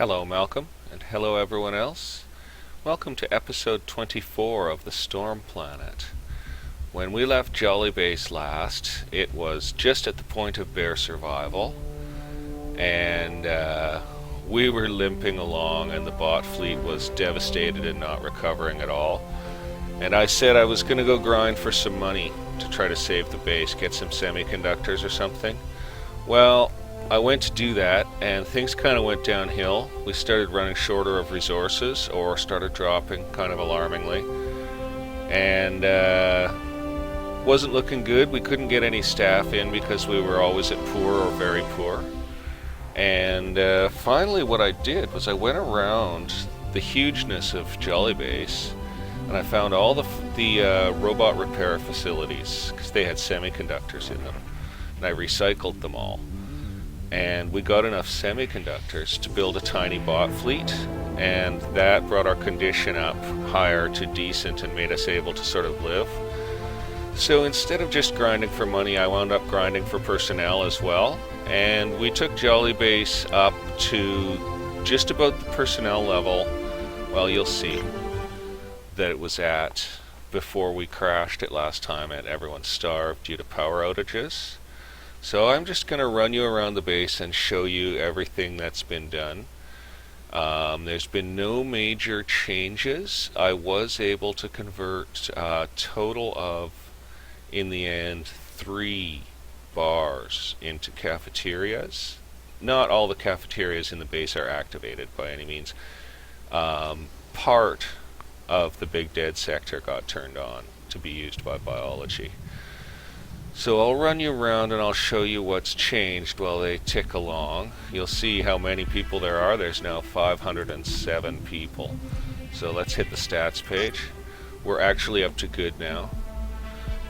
Hello, Malcolm, and hello, everyone else. Welcome to episode 24 of the Storm Planet. When we left Jolly Base last, it was just at the point of bare survival, and we were limping along, and the bot fleet was devastated and not recovering at all. And I said I was going to go grind for some money to try to save the base, get some semiconductors or something. Well, I went to do that, and things kind of went downhill. We started running shorter of resources, or started dropping kind of alarmingly. And wasn't looking good. We couldn't get any staff in because we were always at poor or very poor. And finally what I did was I went around the hugeness of Jolly Base, and I found all the robot repair facilities, because they had semiconductors in them. And I recycled them all. And we got enough semiconductors to build a tiny bot fleet, and that brought our condition up higher to decent and made us able to sort of live. So instead of just grinding for money, I wound up grinding for personnel as well, and we took Jolly Base up to just about the personnel level, well, you'll see, that it was at before we crashed it last time and everyone starved due to power outages. So I'm just going to run you around the base and show you everything that's been done. There's been no major changes. I was able to convert a total of, in the end, 3 bars into cafeterias. Not all the cafeterias in the base are activated by any means. Part of the big dead sector got turned on to be used by biology. So I'll run you around and I'll show you what's changed while they tick along. You'll see how many people there are. There's now 507 people. So let's hit the stats page. We're actually up to good now.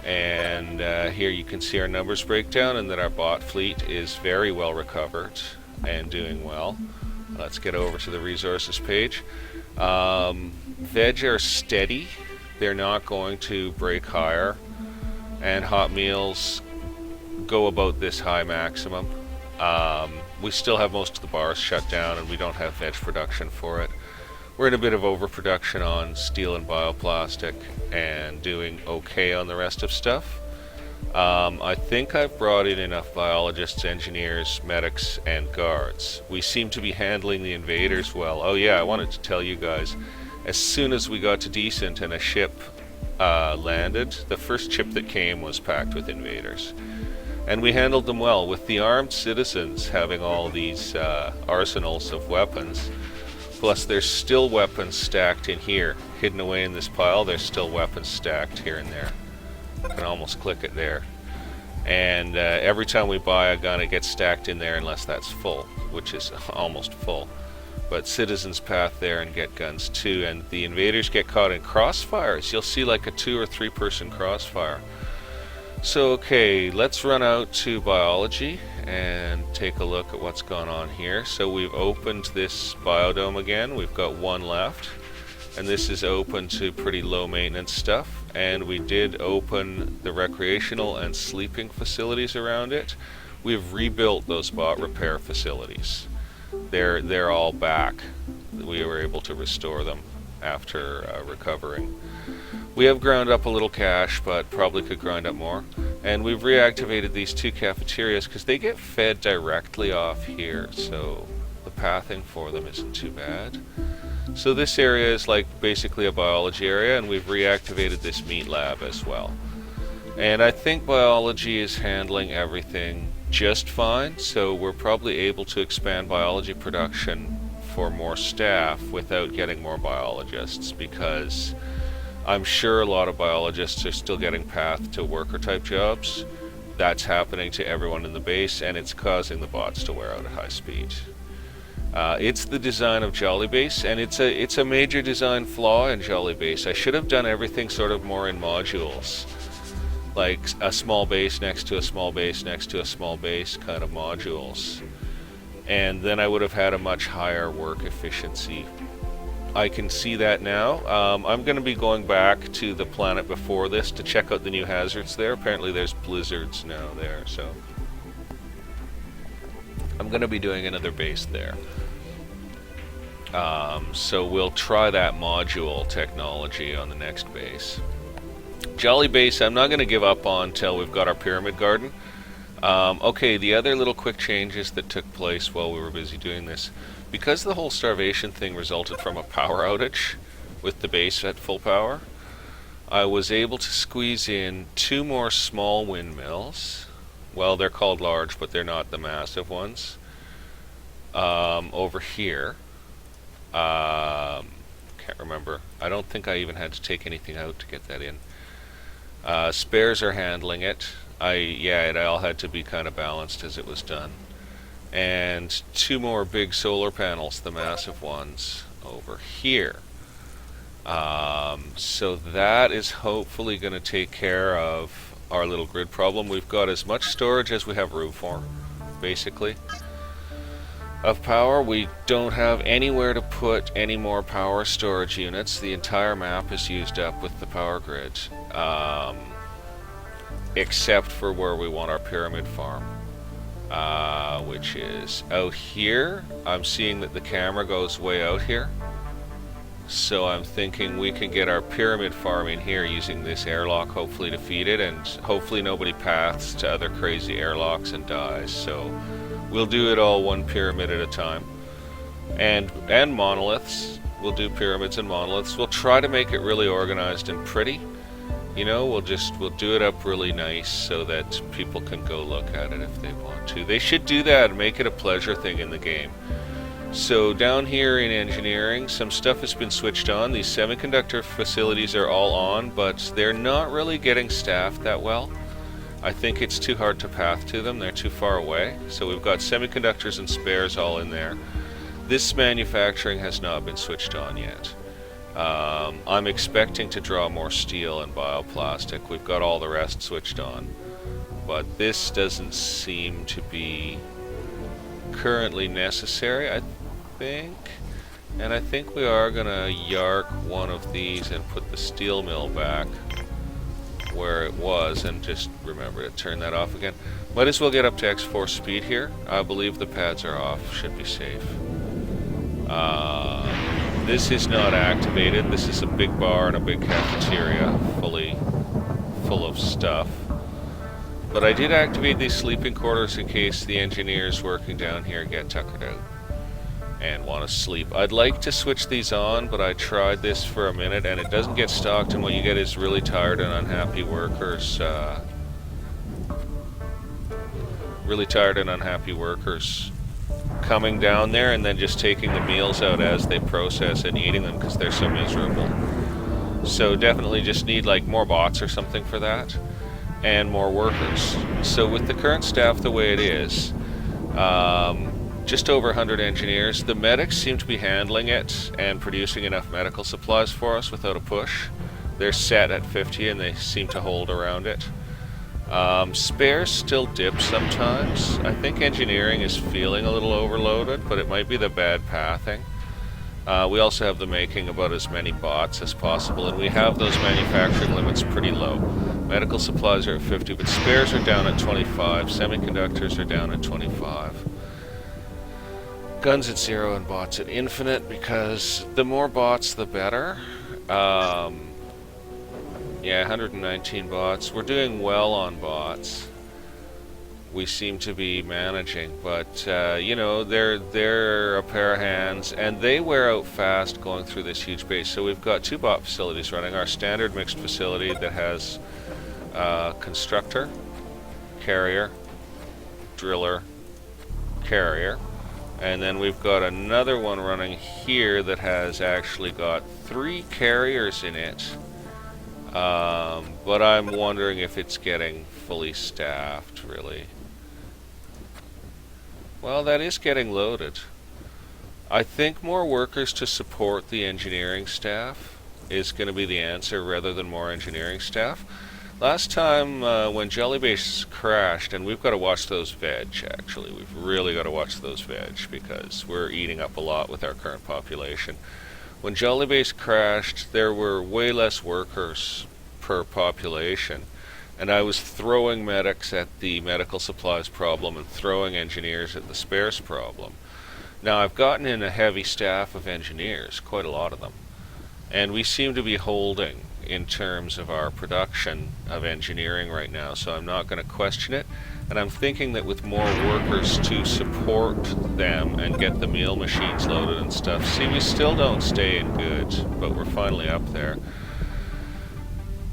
And here you can see our numbers breakdown and that our bot fleet is very well recovered and doing well. Let's get over to the resources page. Veg are steady. They're not going to break higher. And hot meals go about this high maximum. We still have most of the bars shut down and we don't have veg production for it. We're in a bit of overproduction on steel and bioplastic and doing okay on the rest of stuff. I think I've brought in enough biologists, engineers, medics, and guards. We seem to be handling the invaders well. Oh yeah, I wanted to tell you guys, as soon as we got to decent and a ship landed, the first ship that came was packed with invaders. And we handled them well, with the armed citizens having all these arsenals of weapons. Plus there's still weapons stacked in here. Hidden away in this pile, there's still weapons stacked here and there. You can almost click it there. And every time we buy a gun, it gets stacked in there unless that's full, which is almost full. But citizens path there and get guns too, and the invaders get caught in crossfires. You'll see like a 2 or 3 person crossfire. So okay, let's run out to biology and take a look at what's gone on here. So we've opened this biodome again. We've got 1 left, and this is open to pretty low maintenance stuff. And we did open the recreational and sleeping facilities around it. We've rebuilt those bot repair facilities. They're all back. We were able to restore them after recovering. We have ground up a little cash, but probably could grind up more. And we've reactivated these 2 cafeterias because they get fed directly off here, so the pathing for them isn't too bad. So this area is like basically a biology area, and we've reactivated this meat lab as well. And I think biology is handling everything just fine, so we're probably able to expand biology production for more staff without getting more biologists, because I'm sure a lot of biologists are still getting pathed to worker type jobs. That's happening to everyone in the base, and it's causing the bots to wear out at high speed. It's the design of Jolly Base, and it's a major design flaw in Jolly Base. I should have done everything sort of more in modules, like a small base next to a small base next to a small base kind of modules, and then I would have had a much higher work efficiency. I can see that now. I'm going to be going back to the planet before this to check out the new hazards there. Apparently there's blizzards now there, so I'm going to be doing another base there. So we'll try that module technology on the next base. Jolly Base, I'm not going to give up on until we've got our pyramid garden. Okay, the other little quick changes that took place while we were busy doing this. Because the whole starvation thing resulted from a power outage with the base at full power, I was able to squeeze in 2 more small windmills. Well, they're called large, but they're not the massive ones. Over here. Can't remember. I don't think I even had to take anything out to get that in. Spares are handling it. It all had to be kind of balanced as it was done. And 2 more big solar panels, the massive ones, over here. So that is hopefully going to take care of our little grid problem. We've got as much storage as we have room for, basically, of power. We don't have anywhere to put any more power storage units. The entire map is used up with the power grid, except for where we want our pyramid farm, which is out here. I'm seeing that the camera goes way out here, so I'm thinking we can get our pyramid farm in here using this airlock, hopefully to feed it, and hopefully nobody paths to other crazy airlocks and dies. So we'll do it all one pyramid at a time. And monoliths. We'll do pyramids and monoliths. We'll try to make it really organized and pretty. You know, we'll do it up really nice so that people can go look at it if they want to. They should do that and make it a pleasure thing in the game. So down here in engineering, some stuff has been switched on. These semiconductor facilities are all on, but they're not really getting staffed that well. I think it's too hard to path to them. They're too far away. So we've got semiconductors and spares all in there. This manufacturing has not been switched on yet. I'm expecting to draw more steel and bioplastic. We've got all the rest switched on. But this doesn't seem to be currently necessary, I think. And I think we are going to yark one of these and put the steel mill back where it was, and just remember to turn that off again. Might as well get up to X4 speed here. I believe the pads are off. Should be safe. This is not activated. This is a big bar and a big cafeteria full of stuff. But I did activate these sleeping quarters in case the engineers working down here get tuckered out and want to sleep. I'd like to switch these on, but I tried this for a minute and it doesn't get stocked, and what you get is really tired and unhappy workers. Coming down there and then just taking the meals out as they process and eating them because they're so miserable. So definitely just need like more bots or something for that, and more workers. So with the current staff the way it is, just over 100 engineers, the medics seem to be handling it and producing enough medical supplies for us without a push. They're set at 50 and they seem to hold around it. Spares still dip sometimes. I think engineering is feeling a little overloaded, but it might be the bad pathing. We also have the making about as many bots as possible, and we have those manufacturing limits pretty low. Medical supplies are at 50, but spares are down at 25. Semiconductors are down at 25. Guns at 0 and bots at infinite, because the more bots the better. Yeah, 119 bots. We're doing well on bots. We seem to be managing, but you know, they're a pair of hands, and they wear out fast going through this huge base. So we've got 2 bot facilities running. Our standard mixed facility that has constructor, carrier, driller, carrier, and then we've got another one running here that has actually got 3 carriers in it. But I'm wondering if it's getting fully staffed, really. Well, that is getting loaded. I think more workers to support the engineering staff is going to be the answer rather than more engineering staff. Last time when Jellybase crashed, and we've got to watch those veg, actually. We've really got to watch those veg because we're eating up a lot with our current population. When Jellybase crashed, there were way less workers per population, and I was throwing medics at the medical supplies problem and throwing engineers at the spares problem. Now I've gotten in a heavy staff of engineers, quite a lot of them, and we seem to be holding in terms of our production of engineering right now, so I'm not going to question it. And I'm thinking that with more workers to support them and get the meal machines loaded and stuff, see, we still don't stay in goods, but we're finally up there,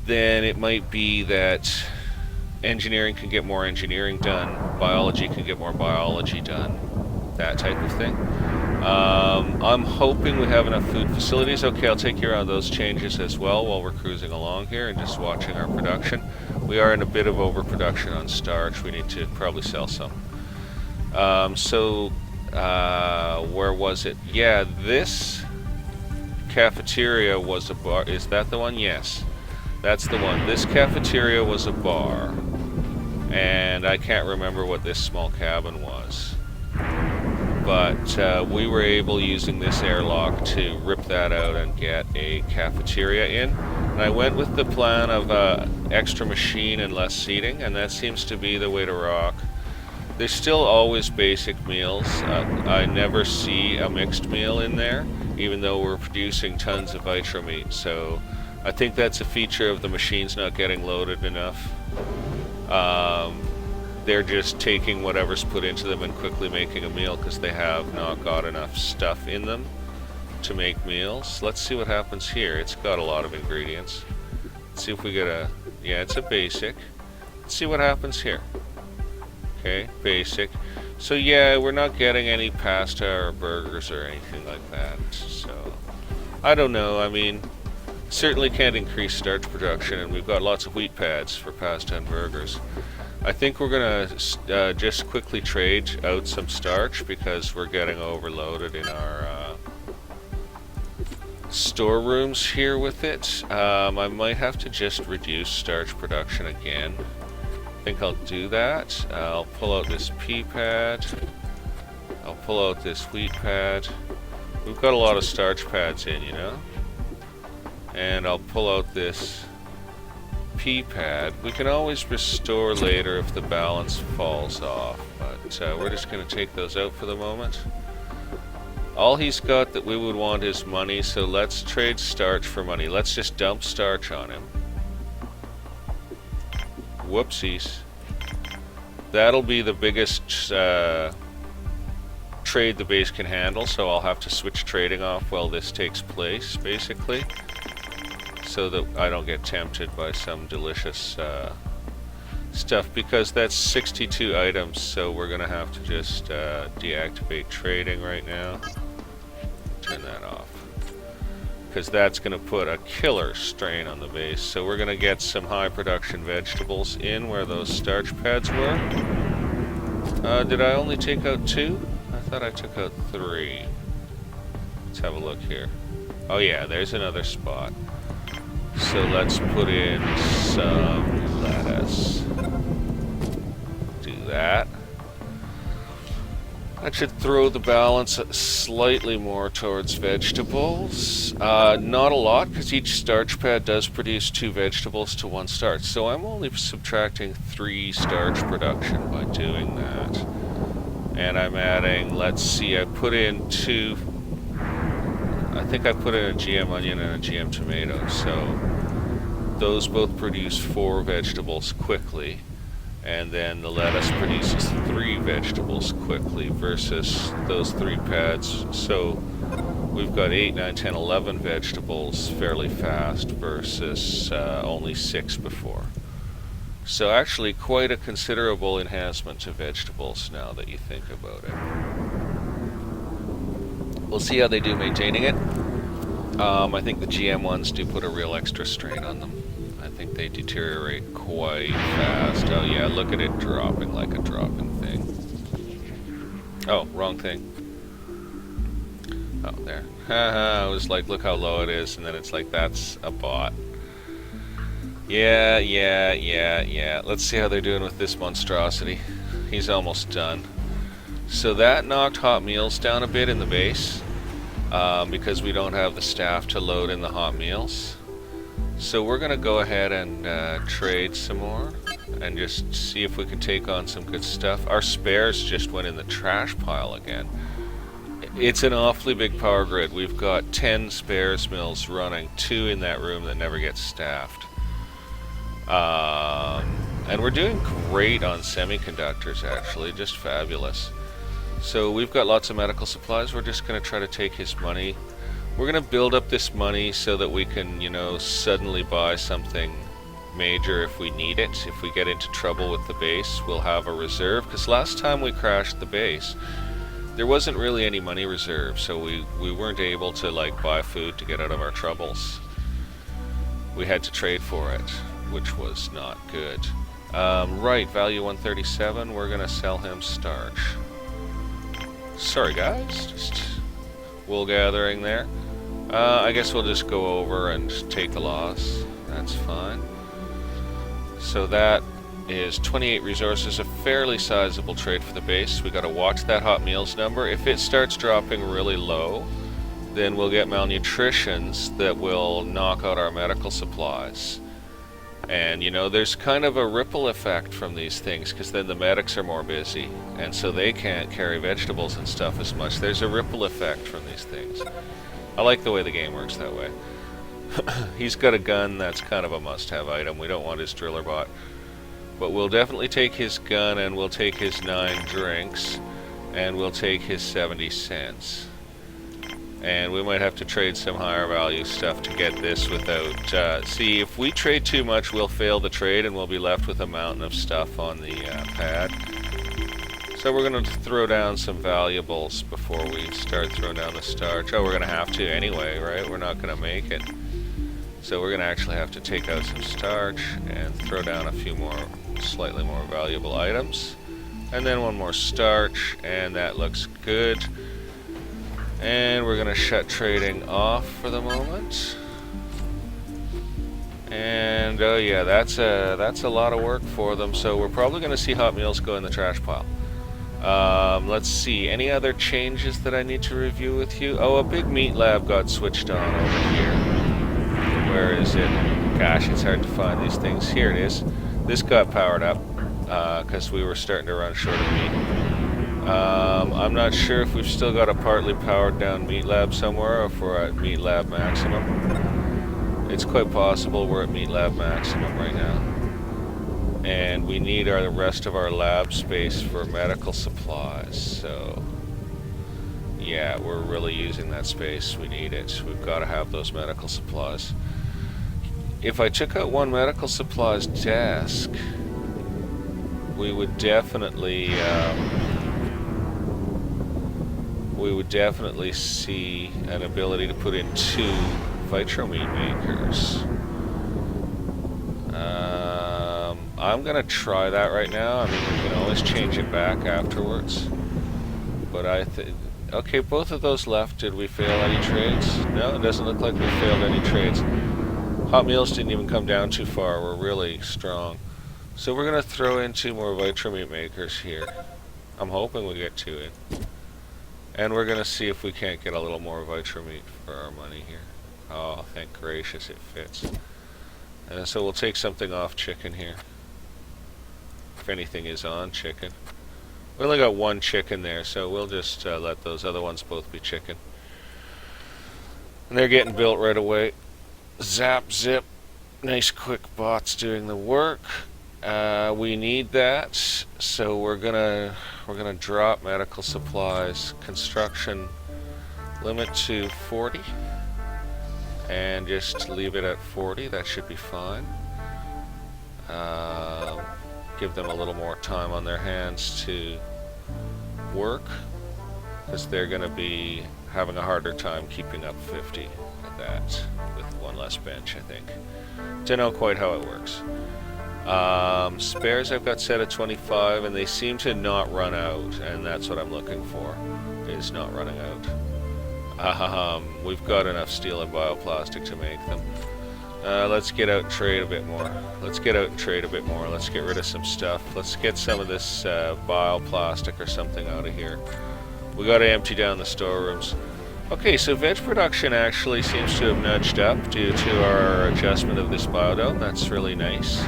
then it might be that engineering can get more engineering done, biology can get more biology done, that type of thing. I'm hoping we have enough food facilities. Okay, I'll take you around those changes as well while we're cruising along here and just watching our production. We are in a bit of overproduction on starch. We need to probably sell some. Where was it? Yeah, this cafeteria was a bar. Is that the one? Yes, that's the one. This cafeteria was a bar, and I can't remember what this small cabin was. But we were able, using this airlock, to rip that out and get a cafeteria in. And I went with the plan of extra machine and less seating, and that seems to be the way to rock. There's still always basic meals. I never see a mixed meal in there, even though we're producing tons of vitro meat. So I think that's a feature of the machines not getting loaded enough. They're just taking whatever's put into them and quickly making a meal because they have not got enough stuff in them to make meals. Let's see what happens here. It's got a lot of ingredients. Let's see if we get a... yeah, it's a basic. Let's see what happens here. Okay, basic. So yeah, we're not getting any pasta or burgers or anything like that. So, I don't know. I mean, certainly can't increase starch production, and we've got lots of wheat pads for pasta and burgers. I think we're going to just quickly trade out some starch because we're getting overloaded in our storerooms here with it. I might have to just reduce starch production again. I think I'll do that. I'll pull out this pea pad. I'll pull out this wheat pad. We've got a lot of starch pads in, you know. And I'll pull out this pea pad. We can always restore later if the balance falls off, but we're just going to take those out for the moment. All he's got that we would want is money, so let's trade starch for money. Let's just dump starch on him. Whoopsies. That'll be the biggest trade the base can handle, so I'll have to switch trading off while this takes place, basically, so that I don't get tempted by some delicious stuff, because that's 62 items, so we're gonna have to just deactivate trading right now. Turn that off, because that's gonna put a killer strain on the base. So we're gonna get some high production vegetables in where those starch pads were. Did I only take out 2? I thought I took out 3. Let's have a look here. Oh yeah, there's another spot. So let's put in some lettuce. Do that. That should throw the balance slightly more towards vegetables. Not a lot, because each starch pad does produce 2 vegetables to 1 starch. So I'm only subtracting 3 starch production by doing that. And I'm adding, let's see, I put in 2... I think I put in a GM onion and a GM tomato, so those both produce 4 vegetables quickly, and then the lettuce produces 3 vegetables quickly versus those 3 pads. So we've got 8, 9, 10, 11 vegetables fairly fast versus only 6 before. So actually quite a considerable enhancement to vegetables now that you think about it. We'll see how they do maintaining it. I think the GM ones do put a real extra strain on them. I think they deteriorate quite fast. Oh yeah, look at it dropping like a dropping thing. Oh, wrong thing. Oh, there. Haha, I was like, look how low it is, and then it's like, that's a bot. Yeah. Let's see how they're doing with this monstrosity. He's almost done. So that knocked hot meals down a bit in the base, because we don't have the staff to load in the hot meals. So we're going to go ahead and trade some more and just see if we can take on some good stuff. Our spares just went in the trash pile again. It's an awfully big power grid. We've got 10 spares mills running, 2 in that room that never get staffed. And we're doing great on semiconductors, actually, just fabulous. So we've got lots of medical supplies. We're just going to try to take his money. We're going to build up this money so that we can, you know, suddenly buy something major if we need it. If we get into trouble with the base, we'll have a reserve. Because last time we crashed the base, there wasn't really any money reserve, so we weren't able to like buy food to get out of our troubles. We had to trade for it, which was not good. Right, value 137, we're gonna sell him starch. Sorry guys, just wool gathering there. I guess we'll just go over and take a loss. That's fine. So that is 28 resources, a fairly sizable trade for the base. We gotta watch that hot meals number. If it starts dropping really low, then we'll get malnutritions that will knock out our medical supplies. And you know, there's kind of a ripple effect from these things, because then the medics are more busy, and so they can't carry vegetables and stuff as much. There's a ripple effect from these things. I like the way the game works that way. He's got a gun, that's kind of a must-have item. We don't want his driller bot. But we'll definitely take his gun, and we'll take his 9 drinks, and we'll take his 70 cents. And we might have to trade some higher value stuff to get this without... see, if we trade too much, we'll fail the trade, and we'll be left with a mountain of stuff on the pad. So we're going to throw down some valuables before we start throwing down the starch. Oh, we're going to have to anyway, right? We're not going to make it. So we're going to actually have to take out some starch and throw down a few more, slightly more valuable items. And then one more starch, and that looks good. And we're going to shut trading off for the moment. And oh yeah, that's a lot of work for them, so we're probably going to see hot meals go in the trash pile. Let's see, any other changes that I need to review with you? Oh, a big meat lab got switched on over here. Where is it? Gosh, it's hard to find these things. Here it is. This got powered up because we were starting to run short of meat. I'm not sure if we've still got a partly powered down meat lab somewhere or if we're at meat lab maximum. It's quite possible we're at meat lab maximum right now. And we need the rest of our lab space for medical supplies, so yeah, we're really using that space. We need it. We've got to have those medical supplies. If I took out one medical supplies desk, we would definitely see an ability to put in 2 vitromeat makers. I'm gonna try that right now. I mean, we can always change it back afterwards. But okay, both of those left. Did we fail any trades? No, it doesn't look like we failed any trades. Hot meals didn't even come down too far. We're really strong. So we're gonna throw in 2 more vitromeat makers here. I'm hoping we get 2 in. And we're gonna see if we can't get a little more vitromeat for our money here. Oh, thank gracious, it fits. And so we'll take something off chicken here. If anything is on chicken. We only got 1 chicken there, so we'll just let those other ones both be chicken. And they're getting built right away. Zap, zip. Nice quick bots doing the work. We need that, so we're gonna drop medical supplies construction limit to 40 and just leave it at 40. That should be fine. Give them a little more time on their hands to work, because they're going to be having a harder time keeping up 50 at that with 1 less bench, I think. Don't know quite how it works. Spares I've got set at 25, and they seem to not run out, and that's what I'm looking for, is not running out. We've got enough steel and bioplastic to make them. Let's get out and trade a bit more. Let's get out and trade a bit more. Let's get rid of some stuff. Let's get some of this bioplastic or something out of here. We got to empty down the storerooms. Okay, so veg production actually seems to have nudged up due to our adjustment of this biodome. That's really nice.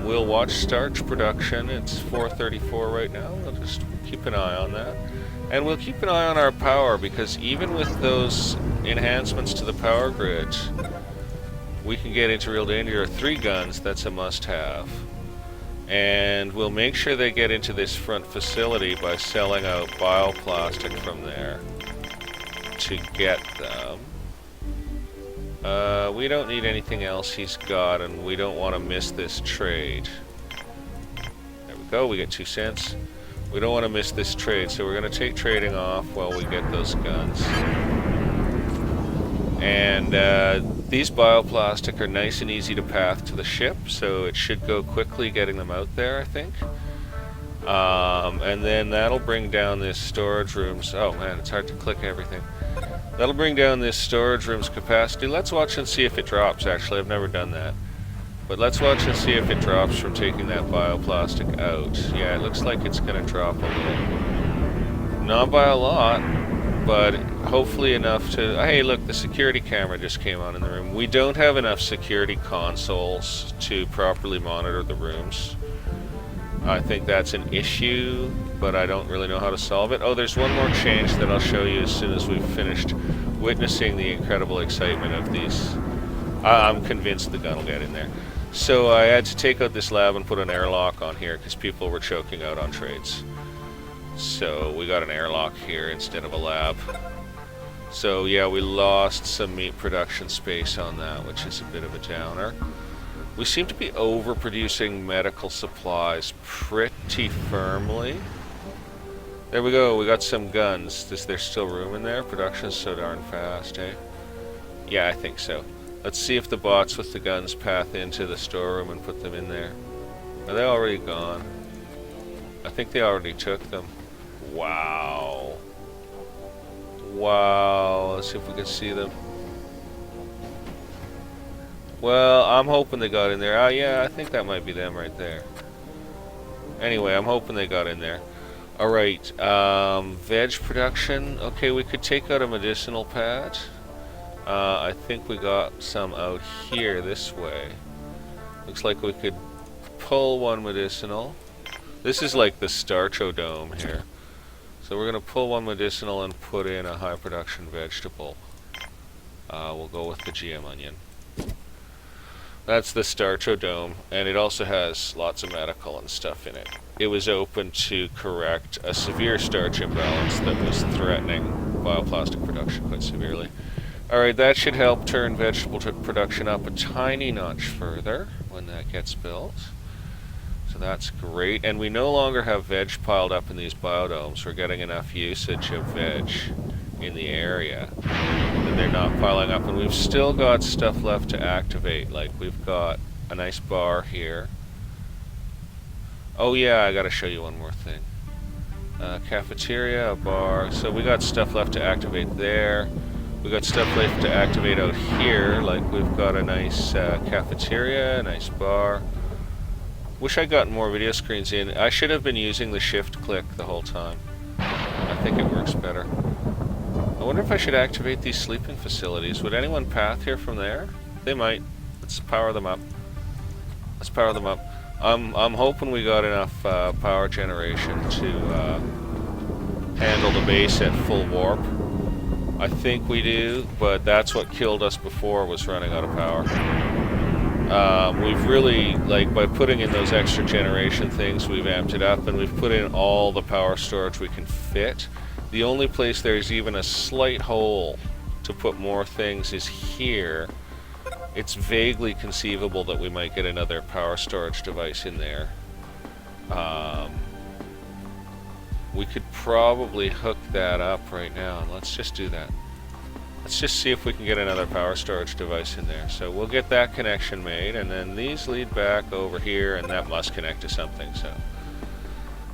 We'll watch starch production. It's 434 right now. We'll just keep an eye on that. And we'll keep an eye on our power, because even with those enhancements to the power grid, we can get into real danger. 3 guns, that's a must-have. And we'll make sure they get into this front facility by selling out bioplastic from there to get them. We don't need anything else he's got, and we don't want to miss this trade. There we go, we get 2 cents. We don't want to miss this trade, so we're going to take trading off while we get those guns. And these bioplastic are nice and easy to path to the ship, so it should go quickly getting them out there, I think. And then that'll bring down this storage room's... Oh man, it's hard to click everything. That'll bring down this storage room's capacity. Let's watch and see if it drops, actually. I've never done that. But let's watch and see if it drops from taking that bioplastic out. Yeah, it looks like it's going to drop a little. Not by a lot, but hopefully enough to... Hey, look, the security camera just came on in the room. We don't have enough security consoles to properly monitor the rooms. I think that's an issue, but I don't really know how to solve it. Oh, there's one more change that I'll show you as soon as we've finished witnessing the incredible excitement of these. I'm convinced the gun will get in there. So I had to take out this lab and put an airlock on here because people were choking out on trades. So we got an airlock here instead of a lab. So yeah, we lost some meat production space on that, which is a bit of a downer. We seem to be overproducing medical supplies pretty firmly. There we go, we got some guns. Is there still room in there? Production's so darn fast, eh? Yeah, I think so. Let's see if the bots with the guns path into the storeroom and put them in there. Are they already gone? I think they already took them. Wow. Wow, let's see if we can see them. Well, I'm hoping they got in there. Oh yeah, I think that might be them right there. Anyway, I'm hoping they got in there. Alright, veg production. Okay, we could take out a medicinal pad. I think we got some out here this way. Looks like we could pull one medicinal. This is like the starchodome here. So we're going to pull one medicinal and put in a high production vegetable. We'll go with the GM onion. That's the starchodome, and it also has lots of medical and stuff in it. It was open to correct a severe starch imbalance that was threatening bioplastic production quite severely. Alright, that should help turn vegetable production up a tiny notch further when that gets built. So that's great. And we no longer have veg piled up in these biodomes. We're getting enough usage of veg in the area that they're not piling up. And we've still got stuff left to activate. Like we've got a nice bar here. Oh yeah, I gotta show you one more thing. Cafeteria, a bar. So we got stuff left to activate there. We got stuff left to activate out here, like we've got a nice cafeteria, a nice bar. Wish I'd gotten more video screens in. I should have been using the shift click the whole time. I think it works better. I wonder if I should activate these sleeping facilities. Would anyone path here from there? They might. Let's power them up. Let's power them up. I'm hoping we got enough power generation to handle the base at full warp. I think we do, but that's what killed us before, was running out of power. We've really, like, by putting in those extra generation things, we've amped it up, and we've put in all the power storage we can fit. The only place there's even a slight hole to put more things is here. It's vaguely conceivable that we might get another power storage device in there. We could probably hook that up right now. Let's just do that. Let's just see if we can get another power storage device in there. So we'll get that connection made, and then these lead back over here, and that must connect to something. So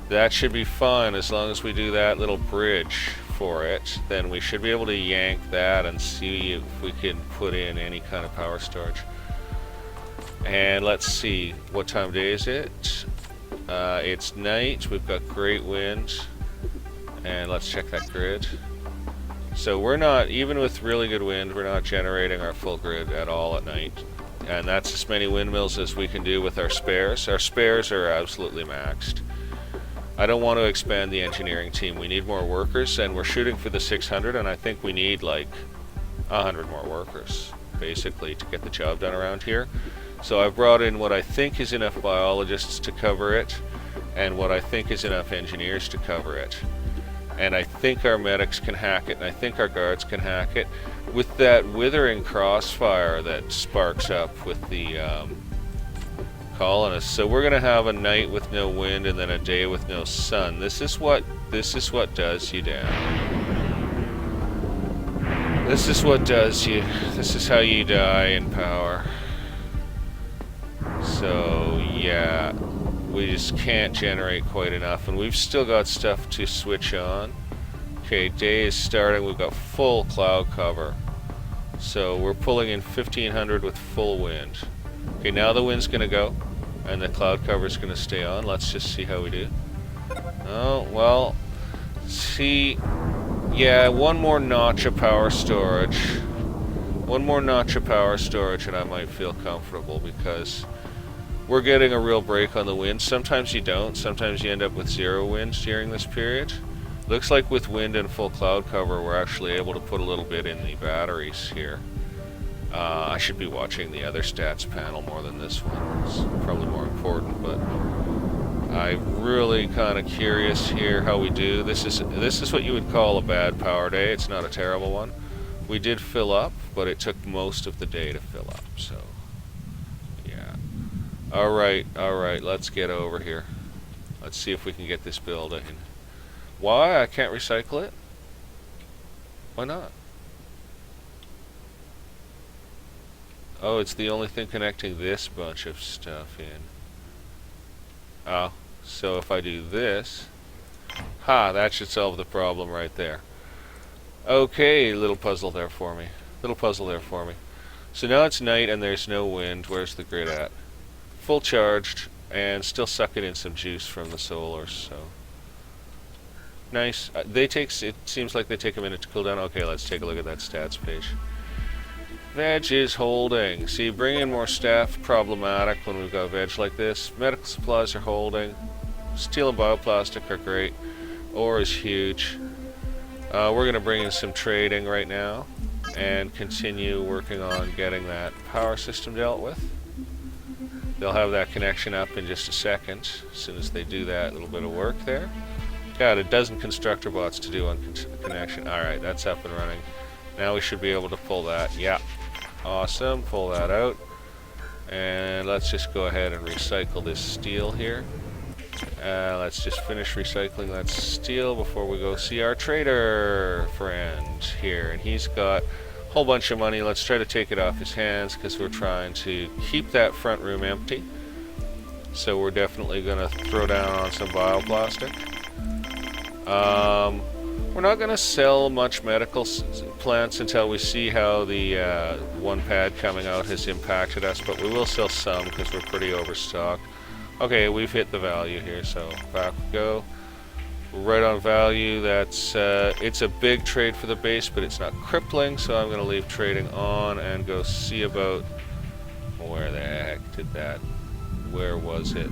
that should be fun as long as we do that little bridge for it. Then we should be able to yank that and see if we can put in any kind of power storage. And let's see, what time of day is it? It's night, we've got great wind, and let's check that grid. So we're not, even with really good wind, we're not generating our full grid at all at night. And that's as many windmills as we can do with our spares. Our spares are absolutely maxed. I don't want to expand the engineering team. We need more workers, and we're shooting for the 600, and I think we need like 100 more workers, basically, to get the job done around here. So I've brought in what I think is enough biologists to cover it, and what I think is enough engineers to cover it. And I think our medics can hack it, and I think our guards can hack it. With that withering crossfire that sparks up with the colonists. So we're going to have a night with no wind and then a day with no sun. This is what does you down. This is what does you. This is how you die in power. So yeah, we just can't generate quite enough, and we've still got stuff to switch on. Okay, day is starting. We've got full cloud cover, so we're pulling in 1500 with full wind. Okay, now the wind's gonna go and the cloud cover is gonna stay on. Let's just see how we do. Oh well, see, yeah, one more notch of power storage, and I might feel comfortable, because we're getting a real break on the wind. Sometimes you don't. Sometimes you end up with zero wind during this period. Looks like with wind and full cloud cover, we're actually able to put a little bit in the batteries here. I should be watching the other stats panel more than this one. It's probably more important, but I'm really kind of curious here how we do. This is what you would call a bad power day. It's not a terrible one. We did fill up, but it took most of the day to fill up, so yeah. Alright, let's get over here. Let's see if we can get this building. Why? I can't recycle it? Why not? Oh, it's the only thing connecting this bunch of stuff in. Oh, so if I do this, that should solve the problem right there. Okay, little puzzle there for me. So now it's night and there's no wind. Where's the grid at? Full charged and still sucking in some juice from the solars, so nice. It seems like they take a minute to cool down. Okay, let's take a look at that stats page. Veg is holding. See, bringing in more staff, problematic when we've got veg like this. Medical supplies are holding. Steel and bioplastic are great. Ore is huge. We're going to bring in some trading right now and continue working on getting that power system dealt with. They'll have that connection up in just a second. As soon as they do that, a little bit of work there. Got a dozen constructor bots to do on connection. Alright, that's up and running. Now we should be able to pull that. Yeah. Awesome. Pull that out. And let's just go ahead and recycle this steel here. Let's just finish recycling that steel before we go see our trader friend here. And he's got a whole bunch of money. Let's try to take it off his hands, because we're trying to keep that front room empty. So we're definitely going to throw down on some bioplastic. We're not going to sell much medical plants until we see how the one pad coming out has impacted us, but we will sell some because we're pretty overstocked. Okay, we've hit the value here, so back we go. Right on value. That's it's a big trade for the base, but it's not crippling, so I'm going to leave trading on and go see about where the heck did that? Where was it?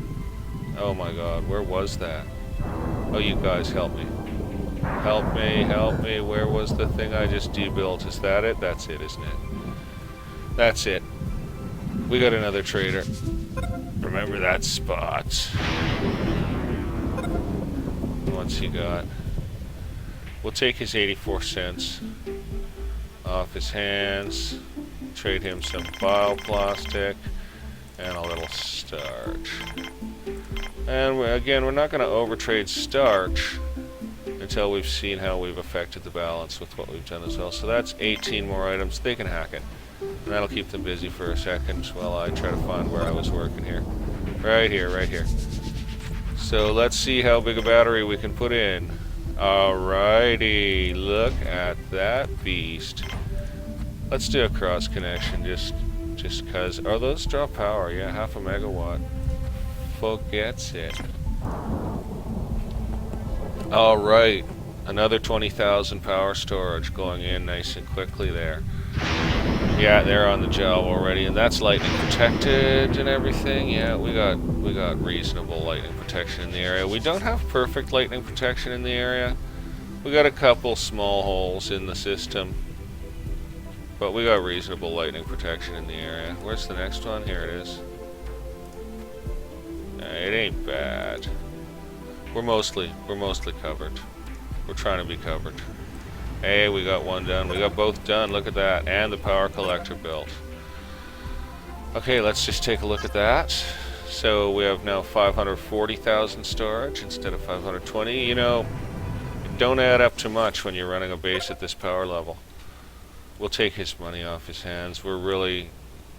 Oh my god, where was that? Oh, you guys help me. Help me, where was the thing I just debuilt? Is that it? That's it, isn't it? That's it. We got another trader. Remember that spot. What's he got? We'll take his 84 cents off his hands. Trade him some bioplastic and a little starch. And again, we're not going to overtrade starch until we've seen how we've affected the balance with what we've done as well. So that's 18 more items. They can hack it. And that'll keep them busy for a second while I try to find where I was working here. Right here. So let's see how big a battery we can put in. Alrighty, look at that beast. Let's do a cross connection just cause. Are those draw power? Yeah, 0.5 megawatt. Forgets it. Alright, another 20,000 power storage going in nice and quickly there. Yeah, they're on the job already, and that's lightning protected and everything. Yeah, we got reasonable lightning protection in the area. We don't have perfect lightning protection in the area. We got a couple small holes in the system, but we got reasonable lightning protection in the area. Where's the next one? Here it is. It ain't bad. We're mostly covered. We're trying to be covered. Hey, we got one done. We got both done. Look at that. And the power collector built. Okay, let's just take a look at that. So we have now 540,000 storage instead of 520. You know, it don't add up to much when you're running a base at this power level. We'll take his money off his hands. We're really...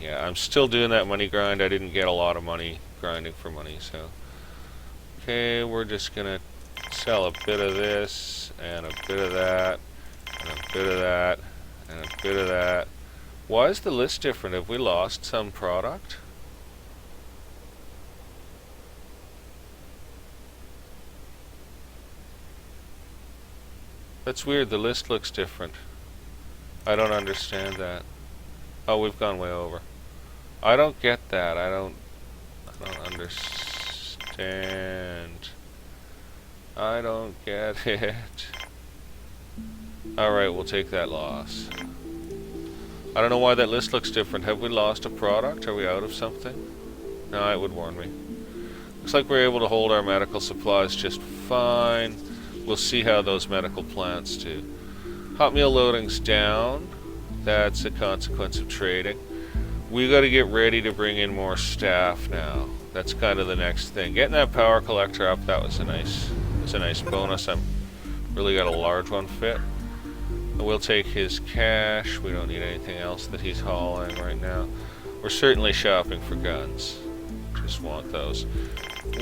Yeah, I'm still doing that money grind. I didn't get a lot of money grinding for money, so... Okay, we're just gonna sell a bit of this, and a bit of that, and a bit of that, and a bit of that. Why is the list different? Have we lost some product? That's weird, the list looks different. I don't understand that. Oh, we've gone way over. I don't get that. I don't understand. I don't get it. Alright, we'll take that loss. I don't know why that list looks different. Have we lost a product? Are we out of something? No, it would warn me. Looks like we're able to hold our medical supplies just fine. We'll see how those medical plants do. Hot meal loading's down. That's a consequence of trading. We got to get ready to bring in more staff now. That's kind of the next thing. Getting that power collector up, that was a nice bonus. I'm really got a large one fit. We'll take his cash. We don't need anything else that he's hauling right now. We're certainly shopping for guns. Just want those.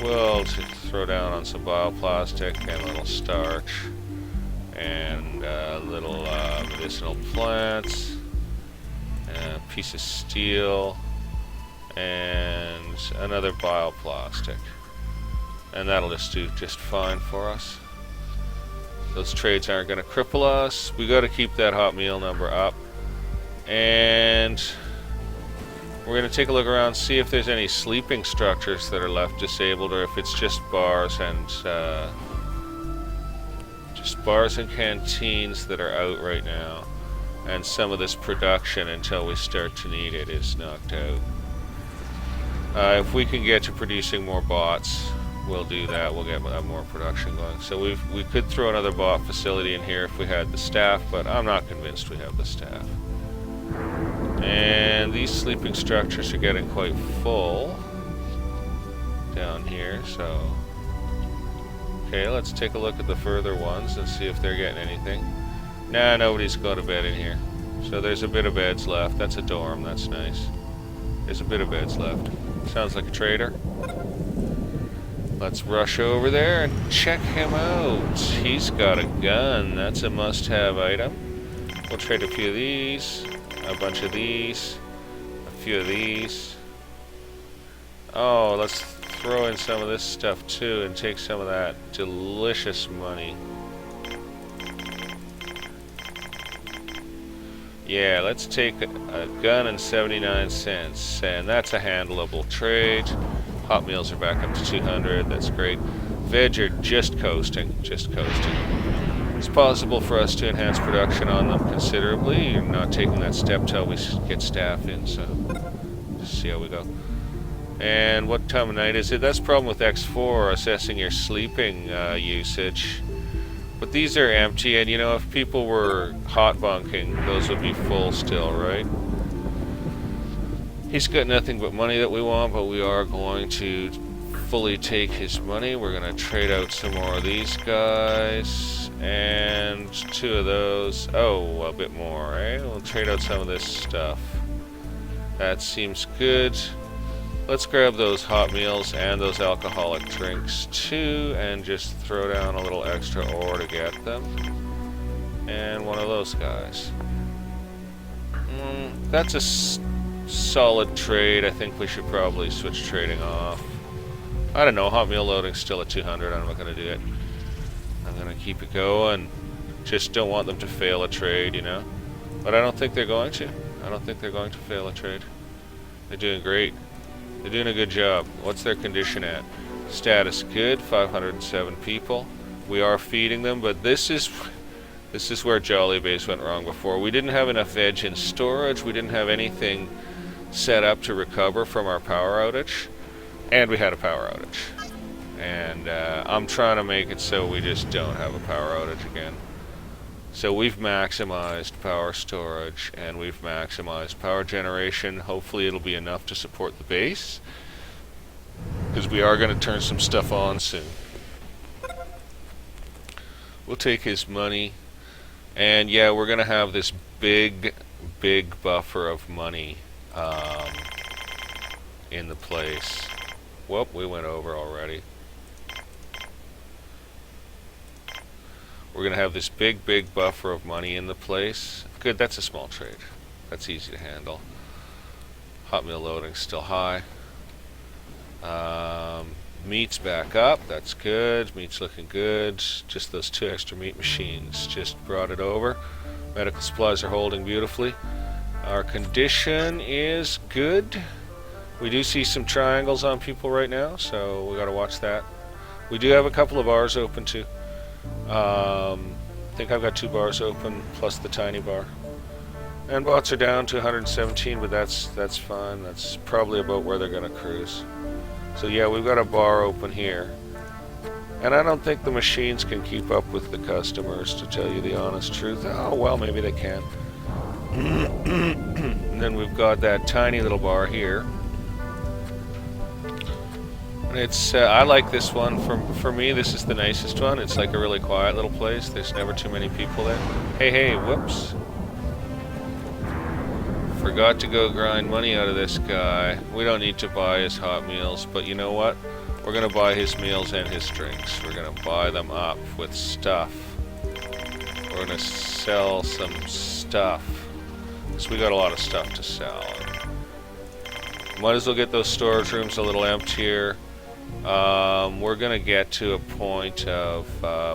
We'll throw down on some bioplastic and a little starch and little medicinal plants, and a piece of steel, and another bioplastic. And that'll just do just fine for us. Those trades aren't going to cripple us. We got to keep that hot meal number up. And we're going to take a look around, see if there's any sleeping structures that are left disabled, or if it's just bars and canteens that are out right now. And some of this production, until we start to need it, is knocked out. If we can get to producing more bots, we'll do that. We'll get more production going. So we could throw another bot facility in here if we had the staff, but I'm not convinced we have the staff. And these sleeping structures are getting quite full down here, so... Okay, let's take a look at the further ones and see if they're getting anything. Nah, nobody's going to bed in here. So there's a bit of beds left. That's a dorm, that's nice. There's a bit of beds left. Sounds like a trader. Let's rush over there and check him out. He's got a gun. That's a must-have item. We'll trade a few of these, a bunch of these, a few of these. Oh, let's throw in some of this stuff too and take some of that delicious money. Yeah, let's take a gun and 79 cents, and that's a handleable trade. Hot meals are back up to 200, that's great. Veg are just coasting, just coasting. It's possible for us to enhance production on them considerably. You're not taking that step till we get staff in, so just see how we go. And what time of night is it? That's the problem with X4, assessing your sleeping usage. But these are empty, and you know, if people were hot bunking, those would be full still, right? He's got nothing but money that we want, but we are going to fully take his money. We're going to trade out some more of these guys, and 2 of those. Oh, a bit more, eh? We'll trade out some of this stuff. That seems good. Let's grab those hot meals and those alcoholic drinks too, and just throw down a little extra ore to get them. And one of those guys. That's a solid trade. I think we should probably switch trading off. I don't know, hot meal loading's still at 200. I'm not going to do it. I'm going to keep it going. Just don't want them to fail a trade, you know? But I don't think they're going to. I don't think they're going to fail a trade. They're doing great. They're doing a good job. What's their condition at? Status good, 507 people. We are feeding them, but this is where Jolly Base went wrong before. We didn't have enough veg in storage. We didn't have anything set up to recover from our power outage. And we had a power outage. And I'm trying to make it so we just don't have a power outage again. So we've maximized power storage and we've maximized power generation. Hopefully it'll be enough to support the base, because we are going to turn some stuff on soon. We'll take his money, and yeah, we're going to have this big buffer of money in the place. Whoop, we went over already. We're going to have this big buffer of money in the place. Good, that's a small trade. That's easy to handle. Hot meal loading's still high. Meat's back up. That's good. Meat's looking good. Just those 2 extra meat machines just brought it over. Medical supplies are holding beautifully. Our condition is good. We do see some triangles on people right now, so we got to watch that. We do have a couple of bars open too. I think I've got 2 bars open plus the tiny bar. And bots are down to 117, but that's fine. That's probably about where they're going to cruise. So yeah, we've got a bar open here. And I don't think the machines can keep up with the customers, to tell you the honest truth. Oh, well, maybe they can. And then we've got that tiny little bar here. It's I like this one. For me, this is the nicest one. It's like a really quiet little place. There's never too many people there. Hey, whoops. Forgot to go grind money out of this guy. We don't need to buy his hot meals, but you know what? We're going to buy his meals and his drinks. We're going to buy them up with stuff. We're going to sell some stuff, because we got a lot of stuff to sell. Might as well get those storage rooms a little emptier. We're going to get to a point of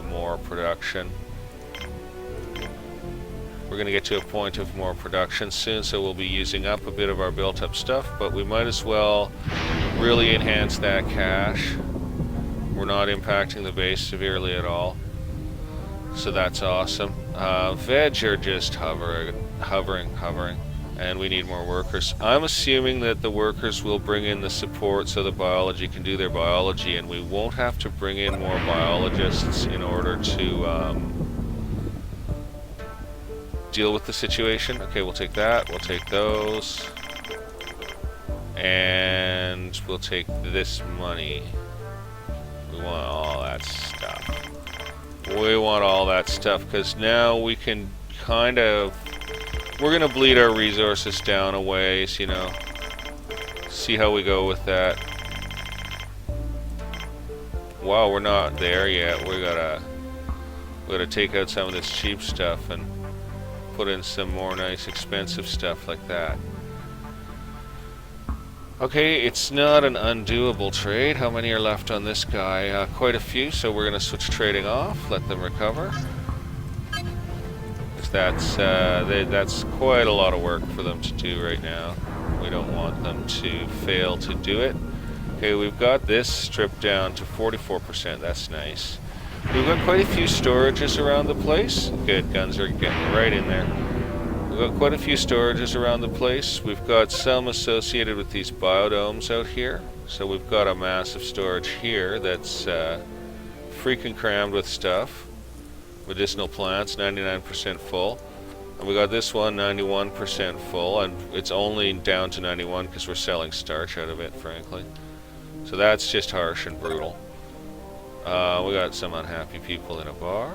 more production. We're going to get to a point of more production soon, so we'll be using up a bit of our built-up stuff, but we might as well really enhance that cash. We're not impacting the base severely at all, so that's awesome. Veg are just hovering, and we need more workers. I'm assuming that the workers will bring in the support so the biology can do their biology, and we won't have to bring in more biologists in order to deal with the situation. Okay, we'll take that. We'll take those. And we'll take this money. We want all that stuff. We want all that stuff, because now we can kind of... We're going to bleed our resources down a ways, you know. See how we go with that. Wow, we're not there yet. We gotta take out some of this cheap stuff and put in some more nice expensive stuff like that. Okay, it's not an undoable trade. How many are left on this guy? Quite a few, so we're going to switch trading off, let them recover. Because that's quite a lot of work for them to do right now. We don't want them to fail to do it. Okay, we've got this stripped down to 44%. That's nice. We've got quite a few storages around the place. Good, guns are getting right in there. We've got quite a few storages around the place. We've got some associated with these biodomes out here. So we've got a massive storage here that's freaking crammed with stuff. Medicinal plants, 99% full. And we got this one, 91% full. And it's only down to 91 because we're selling starch out of it, frankly. So that's just harsh and brutal. We got some unhappy people in a bar.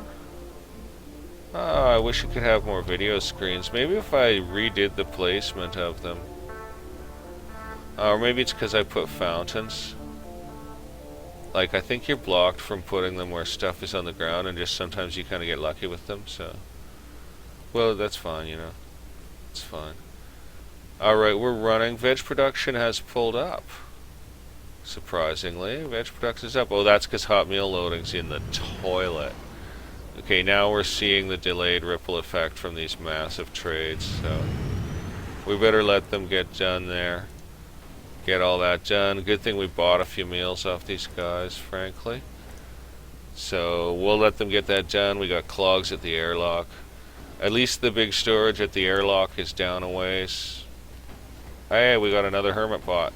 I wish I could have more video screens. Maybe if I redid the placement of them. Or maybe it's because I put fountains. Like, I think you're blocked from putting them where stuff is on the ground, and just sometimes you kind of get lucky with them, so... Well, that's fine, you know. It's fine. Alright, we're running. Veg production has pulled up. Surprisingly, veg production is up. Oh, that's because hot meal loading's in the toilet. Okay, now we're seeing the delayed ripple effect from these massive trades, so We better let them get done there. Get all that done. Good thing we bought a few meals off these guys, frankly. So we'll let them get that done. We got clogs at the airlock. At least the big storage at the airlock is down a ways. Hey, we got another hermit bot.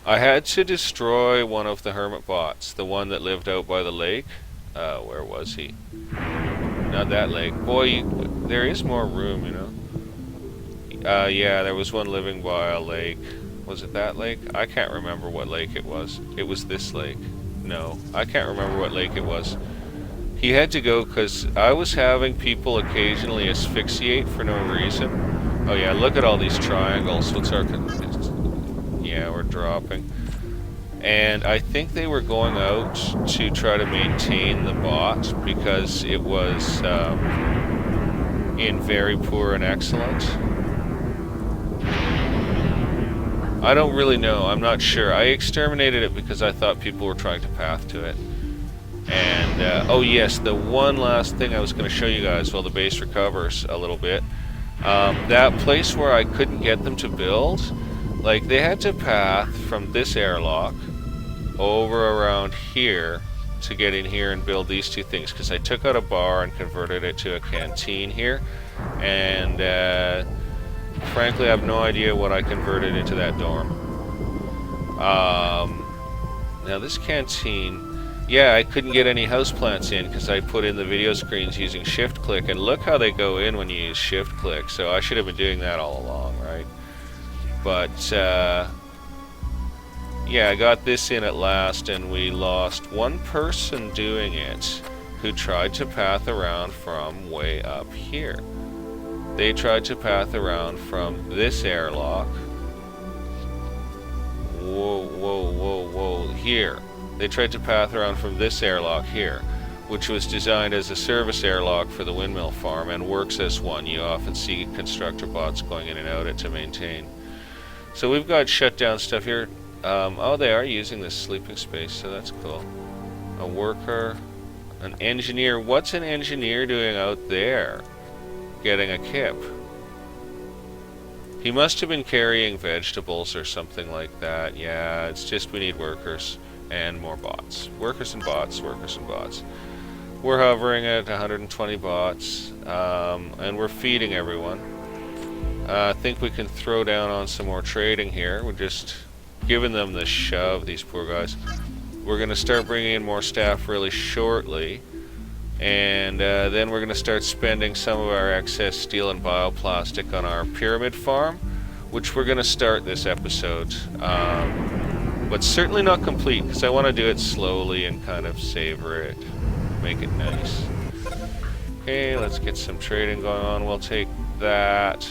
I had to destroy one of the hermit bots, the one that lived out by the lake. Where was he? Not that lake. Boy, there is more room, you know. Yeah, there was one living by a lake. Was it that lake? I can't remember what lake it was. It was this lake. No, I can't remember what lake it was. He had to go because I was having people occasionally asphyxiate for no reason. Oh yeah, look at all these triangles. What's our... Yeah, we're dropping. And I think they were going out to try to maintain the bot because it was in very poor and excellent. I don't really know. I'm not sure. I exterminated it because I thought people were trying to path to it. And, oh yes, the one last thing I was going to show you guys while the base recovers a little bit. That place where I couldn't get them to build, like, they had to path from this airlock over around here to get in here and build these two things, because I took out a bar and converted it to a canteen here, and frankly I have no idea what I converted into that dorm. Now this canteen, yeah, I couldn't get any houseplants in because I put in the video screens using shift click, and look how they go in when you use shift click, so I should have been doing that all along, right? But yeah, I got this in at last, and we lost one person doing it who tried to path around from way up here. They tried to path around from this airlock. Whoa, whoa, whoa, whoa, here. They tried to path around from this airlock here, which was designed as a service airlock for the windmill farm and works as one. You often see constructor bots going in and out it to maintain. So we've got shut down stuff here. Oh, they are using this sleeping space, so that's cool. A worker, an engineer. What's an engineer doing out there? Getting a kip. He must have been carrying vegetables or something like that. Yeah, it's just we need workers and more bots. Workers and bots, workers and bots. We're hovering at 120 bots, and we're feeding everyone. I think we can throw down on some more trading here. We're just giving them the shove, these poor guys. We're going to start bringing in more staff really shortly, and then we're going to start spending some of our excess steel and bioplastic on our pyramid farm, which we're going to start this episode, but certainly not complete, because I want to do it slowly and kind of savor it, make it nice. Okay, let's get some trading going on. We'll take that,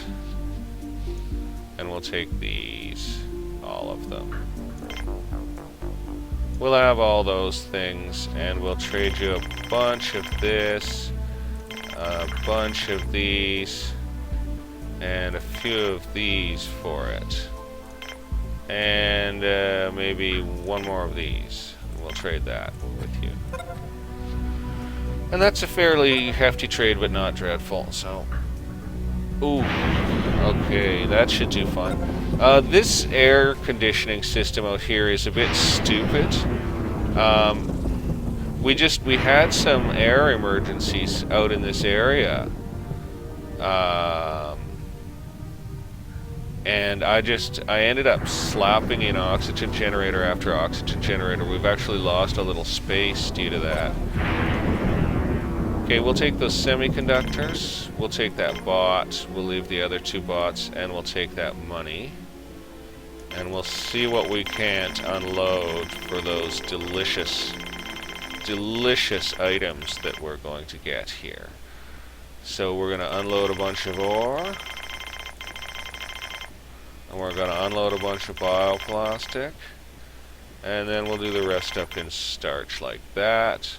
and we'll take these, all of them. We'll have all those things, and we'll trade you a bunch of this, a bunch of these, and a few of these for it. And maybe one more of these. We'll trade that with you. And that's a fairly hefty trade, but not dreadful, so... Ooh, okay, that should do fine. This air conditioning system out here is a bit stupid. We had some air emergencies out in this area. And I ended up slapping in oxygen generator after oxygen generator. We've actually lost a little space due to that. Okay, we'll take those semiconductors, we'll take that bot, we'll leave the other two bots, and we'll take that money. And we'll see what we can't unload for those delicious, delicious items that we're going to get here. So we're going to unload a bunch of ore. And we're going to unload a bunch of bioplastic. And then we'll do the rest up in starch like that.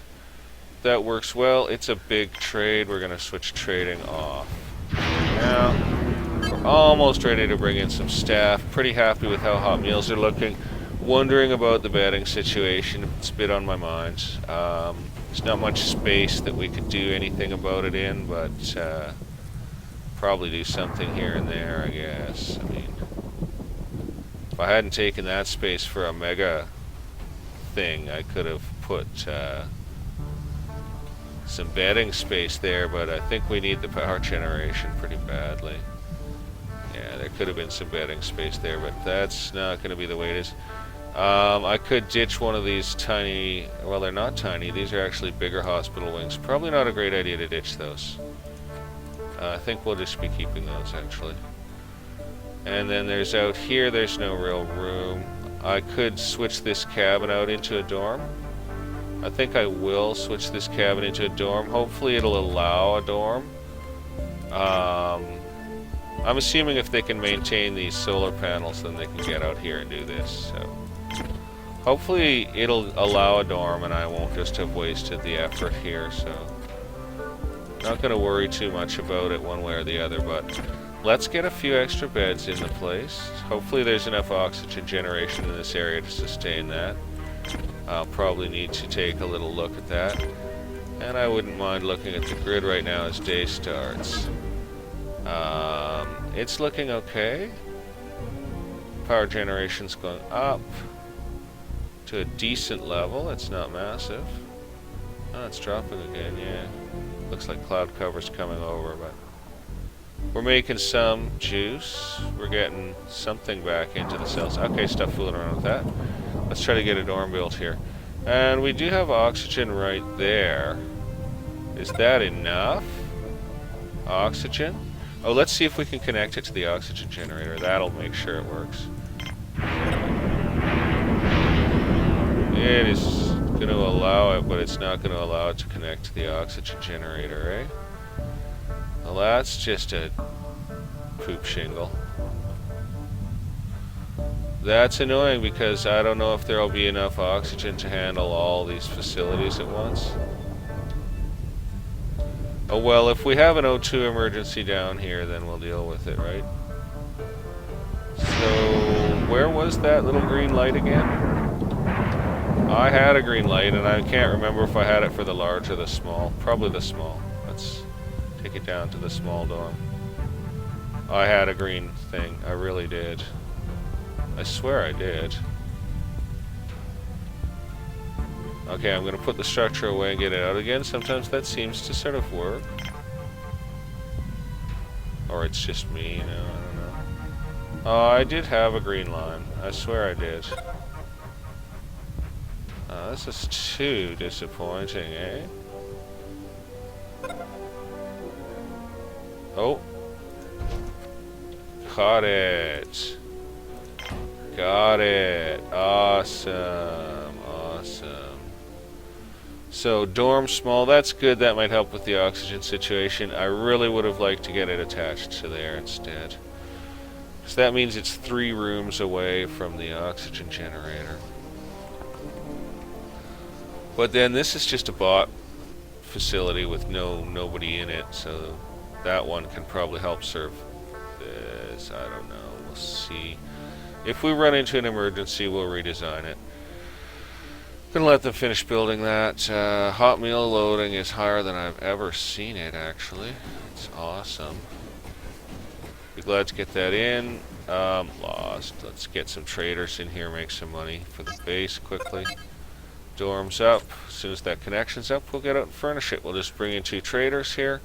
That works well. It's a big trade. We're going to switch trading off. Now, we're almost ready to bring in some staff. Pretty happy with how hot meals are looking. Wondering about the bedding situation. It's a bit on my mind. There's not much space that we could do anything about it in, but probably do something here and there, I guess. I mean, if I hadn't taken that space for a mega thing, I could have put some bedding space there, but I think we need the power generation pretty badly. Yeah, there could have been some bedding space there, but that's not going to be the way it is. I could ditch one of these tiny, well, they're not tiny, these are actually bigger hospital wings. Probably not a great idea to ditch those. I think we'll just be keeping those, actually. And then there's out here, there's no real room. I could switch this cabin out into a dorm. I think I will switch this cabin into a dorm. Hopefully it'll allow a dorm. I'm assuming if they can maintain these solar panels, then they can get out here and do this. So hopefully it'll allow a dorm and I won't just have wasted the effort here. So not going to worry too much about it one way or the other, but let's get a few extra beds in the place. Hopefully there's enough oxygen generation in this area to sustain that. I'll probably need to take a little look at that. And I wouldn't mind looking at the grid right now as day starts. It's looking okay. Power generation's going up to a decent level. It's not massive. Oh, it's dropping again, yeah. Looks like cloud cover's coming over, but we're making some juice. We're getting something back into the cells. Okay, stop fooling around with that. Let's try to get a dorm built here. And we do have oxygen right there. Is that enough? Oxygen? Oh, let's see if we can connect it to the oxygen generator. That'll make sure it works. It is going to allow it, but it's not going to allow it to connect to the oxygen generator, eh? Well, that's just a poop shingle. That's annoying because I don't know if there'll be enough oxygen to handle all these facilities at once. Oh well, if we have an O2 emergency down here, then we'll deal with it, right? So, where was that little green light again? I had a green light, and I can't remember if I had it for the large or the small. Probably the small. Let's take it down to the small dorm. I had a green thing. I really did. I swear I did. Okay, I'm going to put the structure away and get it out again. Sometimes that seems to sort of work. Or it's just me, you know, I don't know. Oh, I did have a green line. I swear I did. This is too disappointing, eh? Oh. Caught it. Got it. Awesome. Awesome. So, dorm small, that's good. That might help with the oxygen situation. I really would have liked to get it attached to there instead. So that means it's 3 rooms away from the oxygen generator. But then this is just a bot facility with nobody in it, so that one can probably help serve this. I don't know. We'll see. If we run into an emergency, we'll redesign it. Gonna let them finish building that. Hot meal loading is higher than I've ever seen it, actually. It's awesome. Be glad to get that in. Lost. Let's get some traders in here, make some money for the base quickly. Dorms up. As soon as that connection's up, we'll get out and furnish it. We'll just bring in 2 traders here.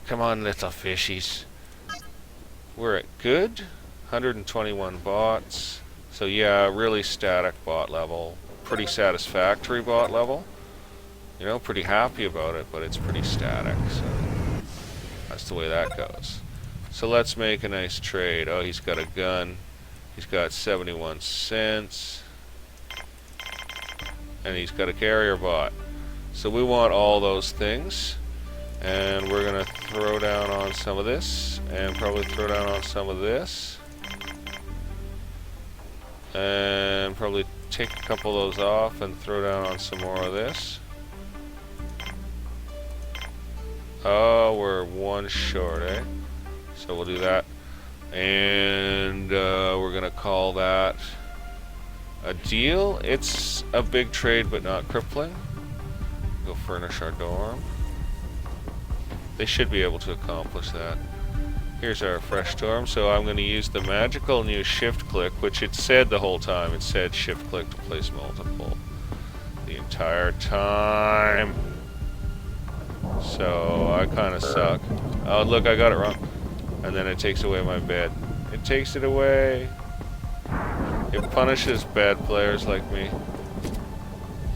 Come on, little fishies. We're at good. 121 bots. So yeah, really static bot level. Pretty satisfactory bot level. You know, pretty happy about it, but it's pretty static. So that's the way that goes. So let's make a nice trade. Oh, he's got a gun. He's got 71 cents. And he's got a carrier bot. So we want all those things. And we're going to throw down on some of this. And probably throw down on some of this. And probably take a couple of those off and throw down on some more of this. Oh, we're 1 short, eh? So we'll do that. And we're going to call that a deal. It's a big trade, but not crippling. Go furnish our dorm. They should be able to accomplish that. Here's our fresh storm, so I'm going to use the magical new shift click, which it said the whole time. It said shift click to place multiple the entire time. So I kind of suck. Oh, look, I got it wrong. And then it takes away my bed. It takes it away. It punishes bad players like me.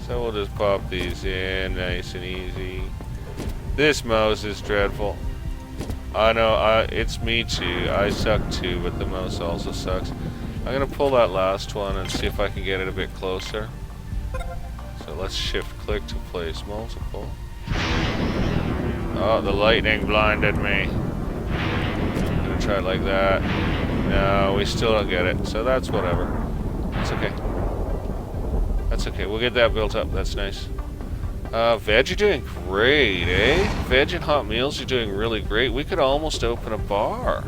So we'll just pop these in nice and easy. This mouse is dreadful. I know, it's me too. I suck too, but the mouse also sucks. I'm gonna pull that last one and see if I can get it a bit closer. So let's shift click to place multiple. Oh, the lightning blinded me. I'm gonna try it like that. No, we still don't get it, so that's whatever. It's okay. That's okay, we'll get that built up, that's nice. Veg, you're doing great, eh? Veg and hot meals, you're doing really great. We could almost open a bar.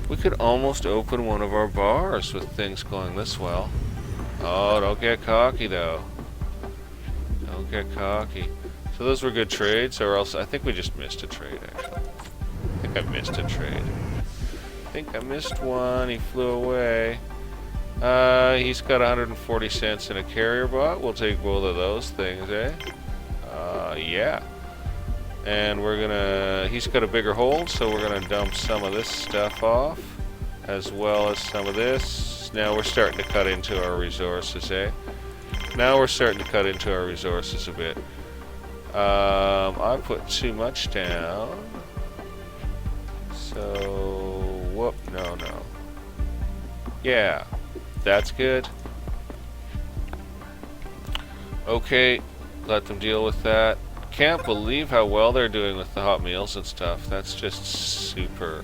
We could almost open one of our bars with things going this well. Oh, don't get cocky, though. Don't get cocky. So those were good trades, or else I think we just missed a trade, actually. I think I missed a trade. I think I missed one. He flew away. He's got 140 cents in a carrier bot. We'll take both of those things, eh? Yeah. And we're gonna... He's got a bigger hold, so we're gonna dump some of this stuff off, as well as some of this. Now we're starting to cut into our resources, eh? Now we're starting to cut into our resources a bit. I put too much down. So... Whoop, no. Yeah. That's good. Okay, let them deal with that. Can't believe how well they're doing with the hot meals and stuff. That's just super.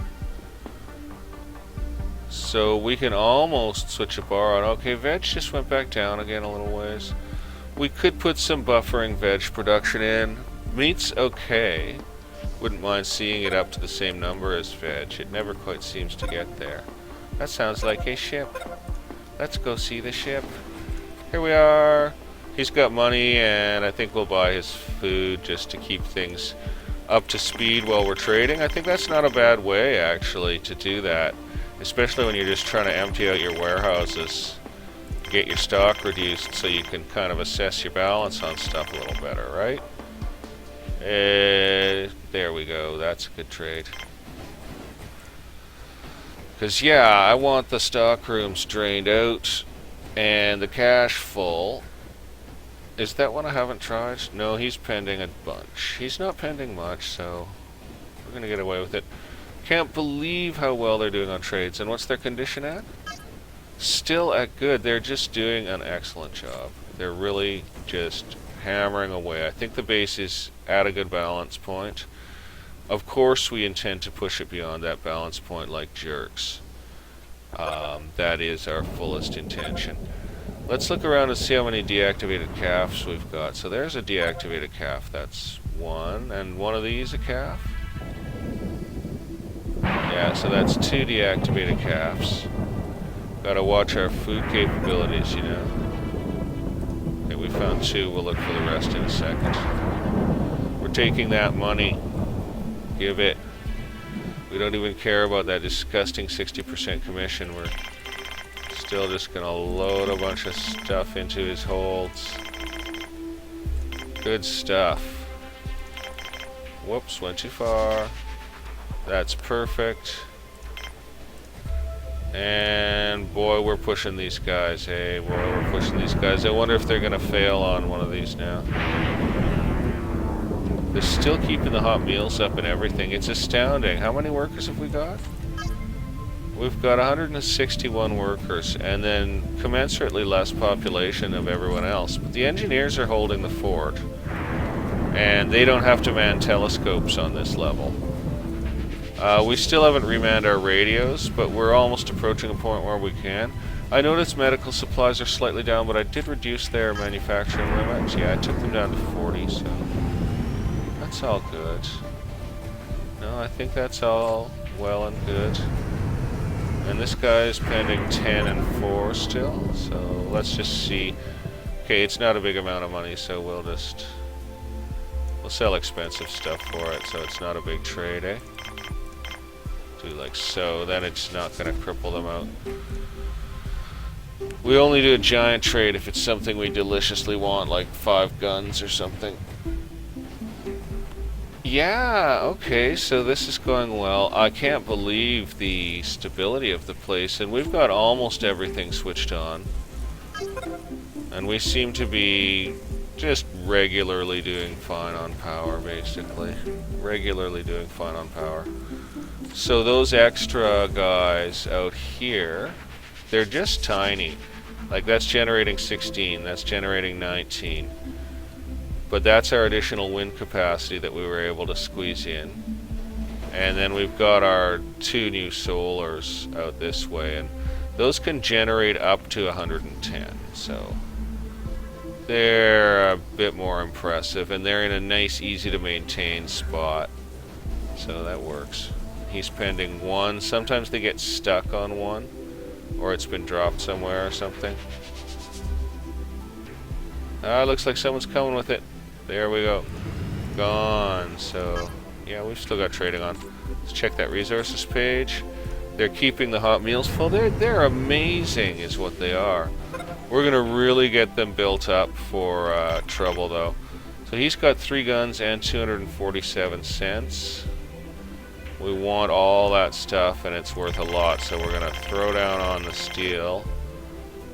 So we can almost switch a bar on. Okay, veg just went back down again a little ways. We could put some buffering veg production in. Meat's okay. Wouldn't mind seeing it up to the same number as veg. It never quite seems to get there. That sounds like a ship. Let's go see the ship. Here we are. He's got money, and I think we'll buy his food just to keep things up to speed while we're trading. I think that's not a bad way, actually, to do that. Especially when you're just trying to empty out your warehouses. Get your stock reduced so you can kind of assess your balance on stuff a little better, right? There we go. That's a good trade. Because, yeah, I want the stock rooms drained out and the cash full. Is that one I haven't tried? No, he's pending a bunch. He's not pending much, so we're going to get away with it. Can't believe how well they're doing on trades. And what's their condition at? Still at good. They're just doing an excellent job. They're really just hammering away. I think the base is at a good balance point. Of course, we intend to push it beyond that balance point like jerks. That is our fullest intention. Let's look around and see how many deactivated calves we've got. So there's a deactivated calf. That's one. And one of these a calf? Yeah, so that's two deactivated calves. Gotta watch our food capabilities, you know. Okay, we found two. We'll look for the rest in a second. We're taking that money. Give it. We don't even care about that disgusting 60% commission. We're still just gonna load a bunch of stuff into his holds. Good stuff. Whoops, went too far. That's perfect. And boy, we're pushing these guys. Hey, boy, we're pushing these guys. I wonder if they're gonna fail on one of these now. They're still keeping the hot meals up and everything. It's astounding. How many workers have we got? We've got 161 workers, and then commensurately less population of everyone else. But the engineers are holding the fort, and they don't have to man telescopes on this level. We still haven't remanned our radios, but we're almost approaching a point where we can. I noticed medical supplies are slightly down, but I did reduce their manufacturing limits. Yeah, I took them down to 40, so that's all good. No, I think that's all well and good. And this guy's pending 10 and 4 still, so let's just see. Okay, it's not a big amount of money, so we'll We'll sell expensive stuff for it, so it's not a big trade, eh? Do like so, then it's not going to cripple them out. We only do a giant trade if it's something we deliciously want, like 5 guns or something. Yeah, okay, so this is going well. I can't believe the stability of the place, and we've got almost everything switched on. And we seem to be just regularly doing fine on power, basically. Regularly doing fine on power. So those extra guys out here, they're just tiny. Like that's generating 16, that's generating 19. But that's our additional wind capacity that we were able to squeeze in. And then we've got our 2 new solars out this way, and those can generate up to 110. So they're a bit more impressive, and they're in a nice, easy to maintain spot. So that works. He's pending 1. Sometimes they get stuck on 1, or it's been dropped somewhere or something. Looks like someone's coming with it. There we go. Gone. So, yeah, we've still got trading on. Let's check that resources page. They're keeping the hot meals full. They're amazing is what they are. We're going to really get them built up for trouble, though. So he's got 3 guns and 247 cents. We want all that stuff, and it's worth a lot, so we're going to throw down on the steel,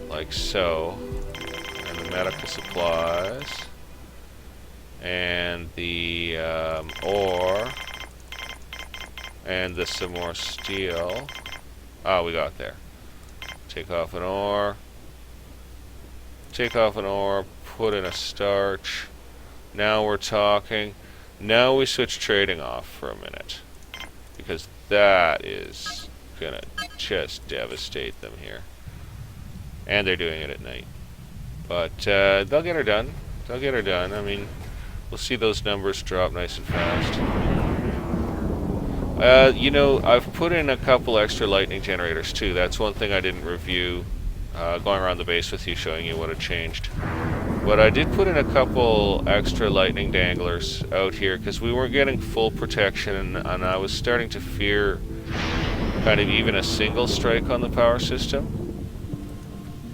like so, and the medical supplies, and the ore, and some more steel. Ah, we got there. Take off an ore, put in a starch. Now we're talking. Now we switch trading off for a minute, because that is gonna just devastate them here. And they're doing it at night. But they'll get her done. They'll get her done. I mean, we'll see those numbers drop nice and fast. You know, I've put in a couple extra lightning generators too. That's one thing I didn't review going around the base with you, showing you what had changed. But I did put in a couple extra lightning danglers out here because we weren't getting full protection, and I was starting to fear kind of even a single strike on the power system,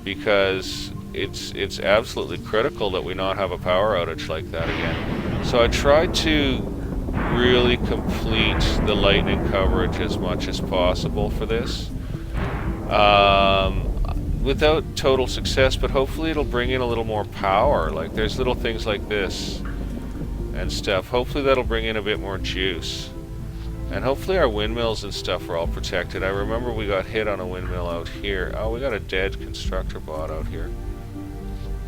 because it's absolutely critical that we not have a power outage like that again. So I tried to really complete the lightning coverage as much as possible for this. Without total success, but hopefully it'll bring in a little more power. Like there's little things like this and stuff. Hopefully that'll bring in a bit more juice. And hopefully our windmills and stuff are all protected. I remember we got hit on a windmill out here. Oh, we got a dead constructor bot out here.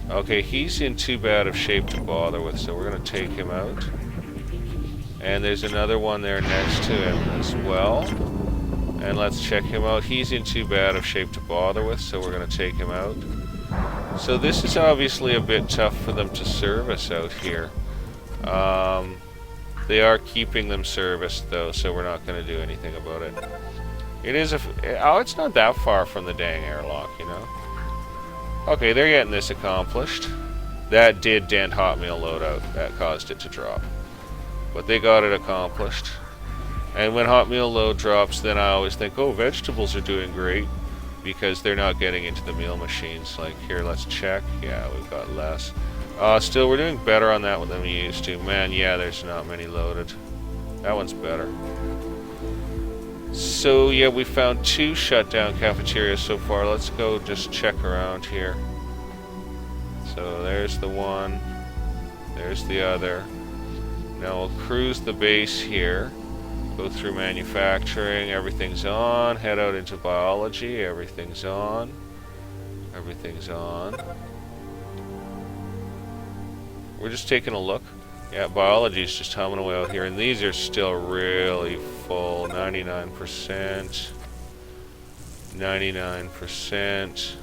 Okay, he's in too bad of shape to bother with, so we're going to take him out. And there's another one there next to him as well. And let's check him out. He's in too bad of shape to bother with, so we're going to take him out. So this is obviously a bit tough for them to service out here. They are keeping them serviced, though, so we're not going to do anything about it. It is it's not that far from the dang airlock, you know. Okay, they're getting this accomplished. That did dent hot meal loadout. That caused it to drop. But they got it accomplished. And when hot meal load drops, then I always think, oh, vegetables are doing great, because they're not getting into the meal machines. Like, here, let's check. Yeah, we've got less. Still, we're doing better on that one than we used to. Man, yeah, there's not many loaded. That one's better. So, yeah, we found 2 shutdown cafeterias so far. Let's go just check around here. So, there's the one. There's the other. Now, we'll cruise the base here. Go through manufacturing, everything's on. Head out into biology, everything's on. Everything's on. We're just taking a look. Yeah, biology's just humming away out here, and these are still really full. 99%. 99%.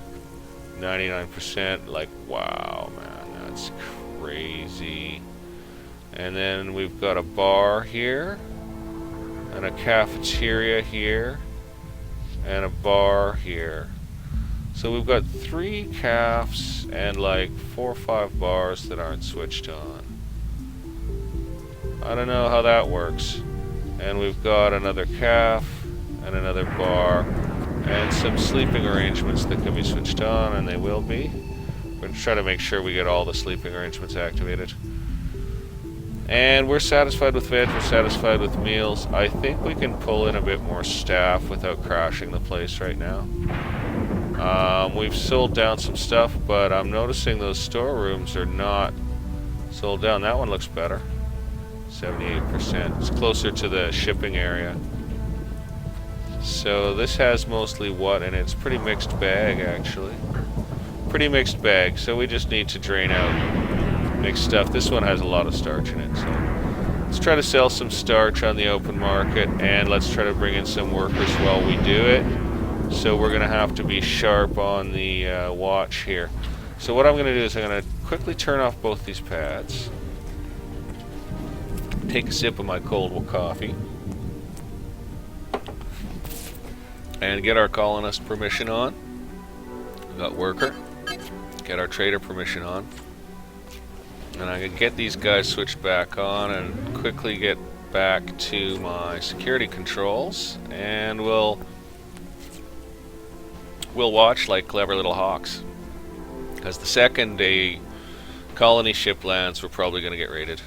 99%. Like, wow, man, that's crazy. And then we've got a bar here. And a cafeteria here, and a bar here. So we've got 3 cafes and like 4 or 5 bars that aren't switched on. I don't know how that works. And we've got another calf and another bar and some sleeping arrangements that can be switched on, and they will be. We're going to try to make sure we get all the sleeping arrangements activated. And we're satisfied with veg, we're satisfied with meals. I think we can pull in a bit more staff without crashing the place right now. We've sold down some stuff, but I'm noticing those storerooms are not sold down. That one looks better. 78%. It's closer to the shipping area. So this has mostly what, and it's pretty mixed bag actually. Pretty mixed bag, so we just need to drain out mixed stuff. This one has a lot of starch in it, so let's try to sell some starch on the open market, and let's try to bring in some workers while we do it. So we're gonna have to be sharp on the watch here. So what I'm gonna do is I'm gonna quickly turn off both these pads, take a sip of my cold coffee, and get our colonist permission on. We got worker. Get our trader permission on. And I can get these guys switched back on and quickly get back to my security controls, and we'll watch like clever little hawks. Because the second a colony ship lands, we're probably going to get raided.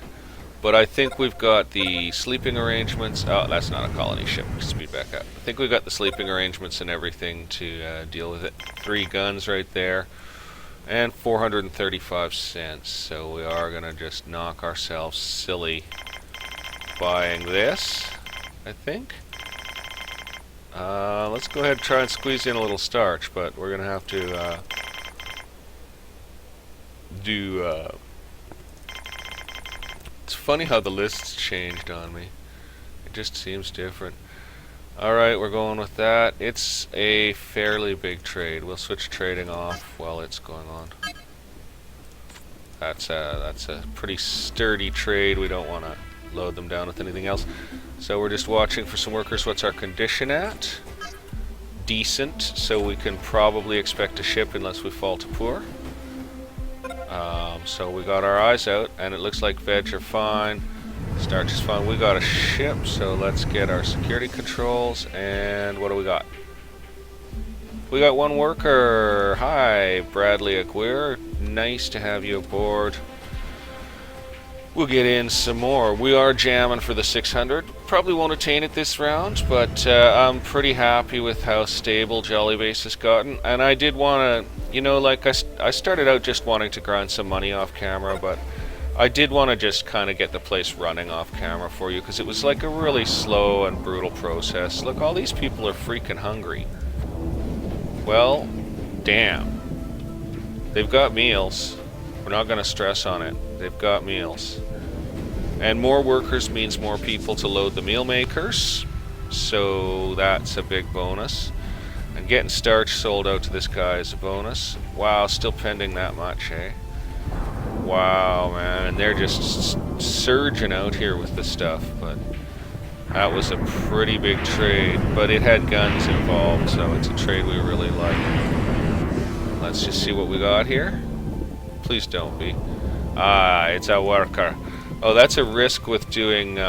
But I think we've got the sleeping arrangements. Oh, that's not a colony ship. Speed back up. I think we've got the sleeping arrangements and everything to deal with it. 3 guns right there. And 435 cents. So we are going to just knock ourselves silly buying this, I think. Let's go ahead and try and squeeze in a little starch, but we're going to have to It's funny how the lists changed on me. It just seems different. Alright, we're going with that. It's a fairly big trade. We'll switch trading off while it's going on. That's a pretty sturdy trade. We don't want to load them down with anything else. So we're just watching for some workers. What's our condition at? Decent, so we can probably expect a ship unless we fall to poor. So we got our eyes out, and it looks like veg are fine. Starch is fine. We got a ship, so let's get our security controls. And what do we got? We got 1 worker. Hi, Bradley Aguirre. Nice to have you aboard. We'll get in some more. We are jamming for the 600. Probably won't attain it this round, but I'm pretty happy with how stable Jollybase has gotten. And I did want to, you know, like I started out just wanting to grind some money off camera, but I did want to just kind of get the place running off camera for you, because it was like a really slow and brutal process. Look, all these people are freaking hungry. Well, damn. They've got meals. We're not going to stress on it. They've got meals. And more workers means more people to load the meal makers. So that's a big bonus. And getting starch sold out to this guy is a bonus. Wow, still pending that much, eh? Wow, man. And they're just surging out here with the stuff. But that was a pretty big trade. But it had guns involved, so it's a trade we really like. Let's just see what we got here. Please don't be. Ah, it's a worker. Oh, that's a risk with doing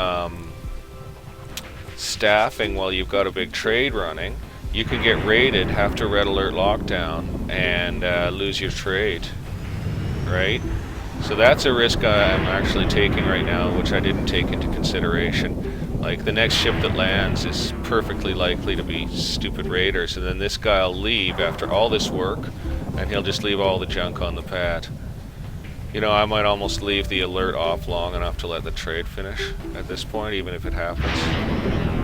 staffing while you've got a big trade running. You can get raided, have to red alert lockdown, and lose your trade, right? So that's a risk I'm actually taking right now, which I didn't take into consideration. Like, the next ship that lands is perfectly likely to be stupid raiders, and then this guy will leave after all this work, and he'll just leave all the junk on the pad. You know, I might almost leave the alert off long enough to let the trade finish at this point, even if it happens.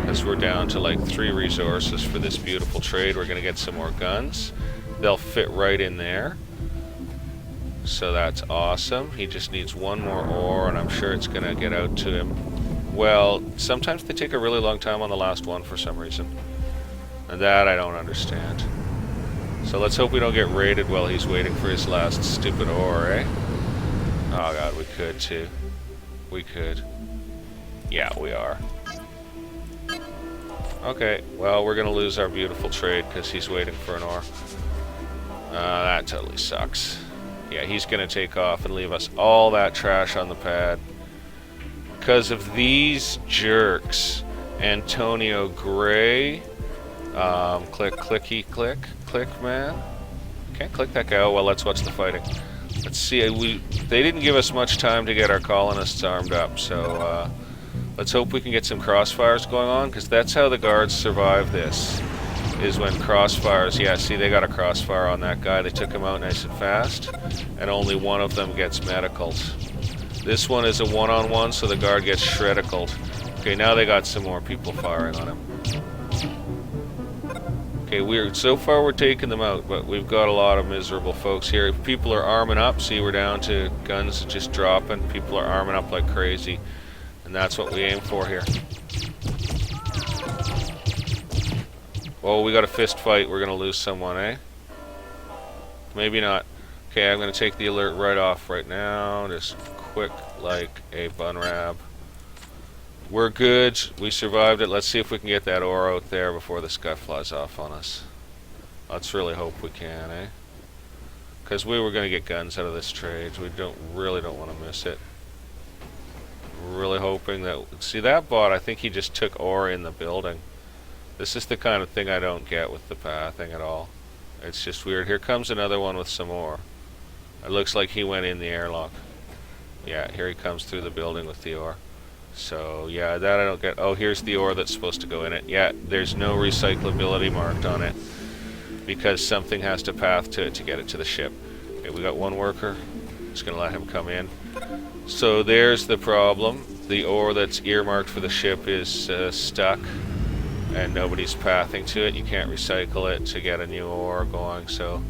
Because we're down to like 3 resources for this beautiful trade. We're going to get some more guns. They'll fit right in there. So that's awesome. He just needs 1 more ore, and I'm sure it's going to get out to him. Well, sometimes they take a really long time on the last one for some reason. And that I don't understand. So let's hope we don't get raided while he's waiting for his last stupid ore, eh? Oh god, we could too. We could. Yeah, we are. Okay, well, we're gonna lose our beautiful trade because he's waiting for an ore. That totally sucks. Yeah, he's gonna take off and leave us all that trash on the pad. because of these jerks. Antonio Gray. Click, man. Can't click that guy. Oh, well, let's watch the fighting. Let's see. They didn't give us much time to get our colonists armed up, so let's hope we can get some crossfires going on, because that's how the guards survive this, is when crossfires. Yeah, see, they got a crossfire on that guy. They took him out nice and fast, and only one of them gets medicaled. This one is a one-on-one, so the guard gets shredicaled. Okay, now they got some more people firing on him. Okay, so far we're taking them out, but we've got a lot of miserable folks here. People are arming up. See, we're down to guns just dropping. People are arming up like crazy, and that's what we aim for here. Oh, we got a fist fight. We're gonna lose someone, eh? Maybe not. Okay, I'm gonna take the alert right off right now. Just quick like a bun rab. We're good. We survived it. Let's see if we can get that ore out there before this guy flies off on us. Let's really hope we can, eh? Because we were going to get guns out of this trade. We really don't want to miss it. Really hoping that... See, that bot, I think he just took ore in the building. This is the kind of thing I don't get with the pathing at all. It's just weird. Here comes another one with some ore. It looks like he went in the airlock. Yeah, here he comes through the building with the ore. So, yeah, that I don't get. Oh, here's the ore that's supposed to go in it. Yeah, there's no recyclability marked on it because something has to path to it to get it to the ship. Okay, we got one worker. Just going to let him come in. So there's the problem. The ore that's earmarked for the ship is stuck and nobody's pathing to it. You can't recycle it to get a new ore going. So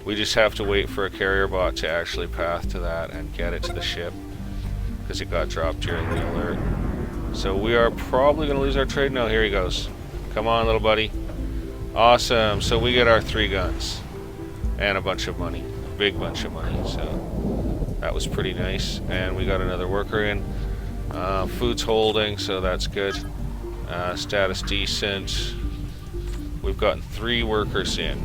we just have to wait for a carrier bot to actually path to that and get it to the ship, because it got dropped during the alert. So we are probably going to lose our trade. No, here he goes. Come on, little buddy. Awesome. So we get our 3 guns and a bunch of money. A big bunch of money. So that was pretty nice. And we got another worker in. Food's holding, so that's good. Status decent. We've gotten 3 workers in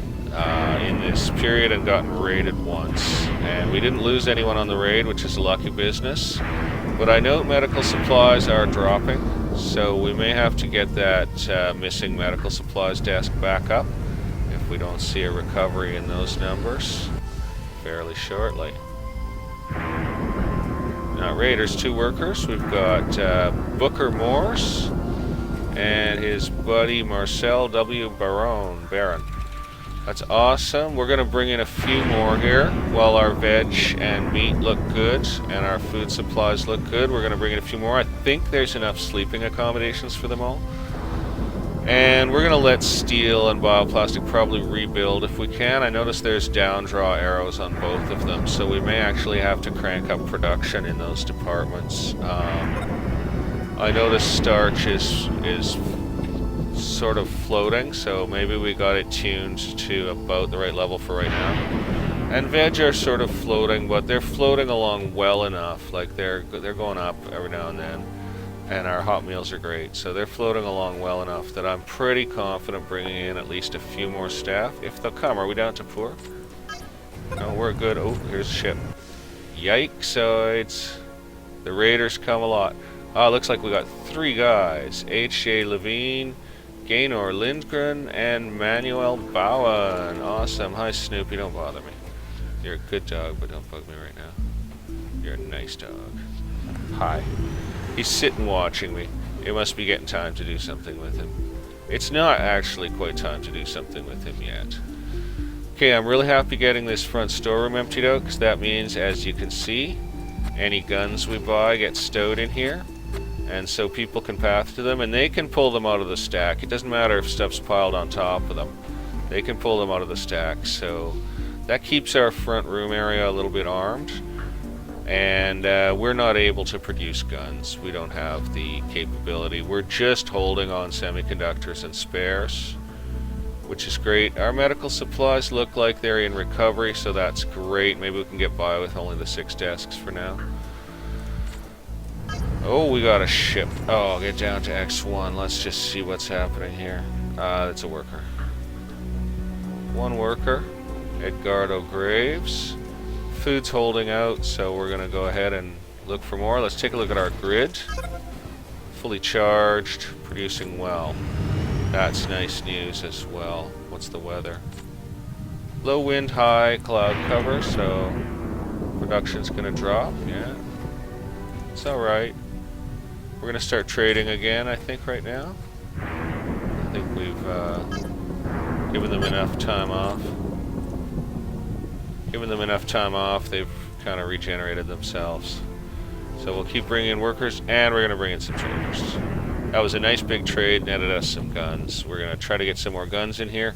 this period and gotten raided once. And we didn't lose anyone on the raid, which is a lucky business. But I note medical supplies are dropping, so we may have to get that missing medical supplies desk back up if we don't see a recovery in those numbers fairly shortly. Now, raiders, 2 workers. We've got Booker Morse and his buddy Marcel W. Baron. That's awesome. We're going to bring in a few more here while our veg and meat look good and our food supplies look good. We're going to bring in a few more. I think there's enough sleeping accommodations for them all. And we're going to let steel and bioplastic probably rebuild if we can. I notice there's down draw arrows on both of them, so we may actually have to crank up production in those departments. I notice starch is sort of floating, so maybe we got it tuned to about the right level for right now. And veg are sort of floating, but they're floating along well enough. Like they're going up every now and then, and our hot meals are great, so they're floating along well enough that I'm pretty confident bringing in at least a few more staff if they'll come. Are we down to poor? No, we're good. Oh, here's a ship. Yikesoids. The raiders come a lot. Oh, looks like we got 3 guys. H.J. Levine, Gaynor Lindgren, and Manuel Bowen. Awesome. Hi, Snoopy. Don't bother me. You're a good dog, but don't bug me right now. You're a nice dog. Hi. He's sitting watching me. It must be getting time to do something with him. It's not actually quite time to do something with him yet. Okay, I'm really happy getting this front storeroom emptied out, because that means, as you can see, any guns we buy get stowed in here. And so people can path to them, and they can pull them out of the stack. It doesn't matter if stuff's piled on top of them. They can pull them out of the stack. So that keeps our front room area a little bit armed. And we're not able to produce guns. We don't have the capability. We're just holding on semiconductors and spares, which is great. Our medical supplies look like they're in recovery, so that's great. Maybe we can get by with only the 6 desks for now. Oh, we got a ship. Oh, I'll get down to X1. Let's just see what's happening here. It's a worker. 1 worker. Edgardo Graves. Food's holding out, so we're going to go ahead and Look for more. Let's take a look at our grid. Fully charged, producing well. That's nice news as well. What's the weather? Low wind, high cloud cover, so production's gonna drop, yeah. It's alright. We're gonna start trading again, I think, right now. I think we've given them enough time off. Given them enough time off, they've kind of regenerated themselves. So we'll keep bringing in workers, and we're going to bring in some traders. That was a nice big trade, netted us some guns. We're going to try to get some more guns in here.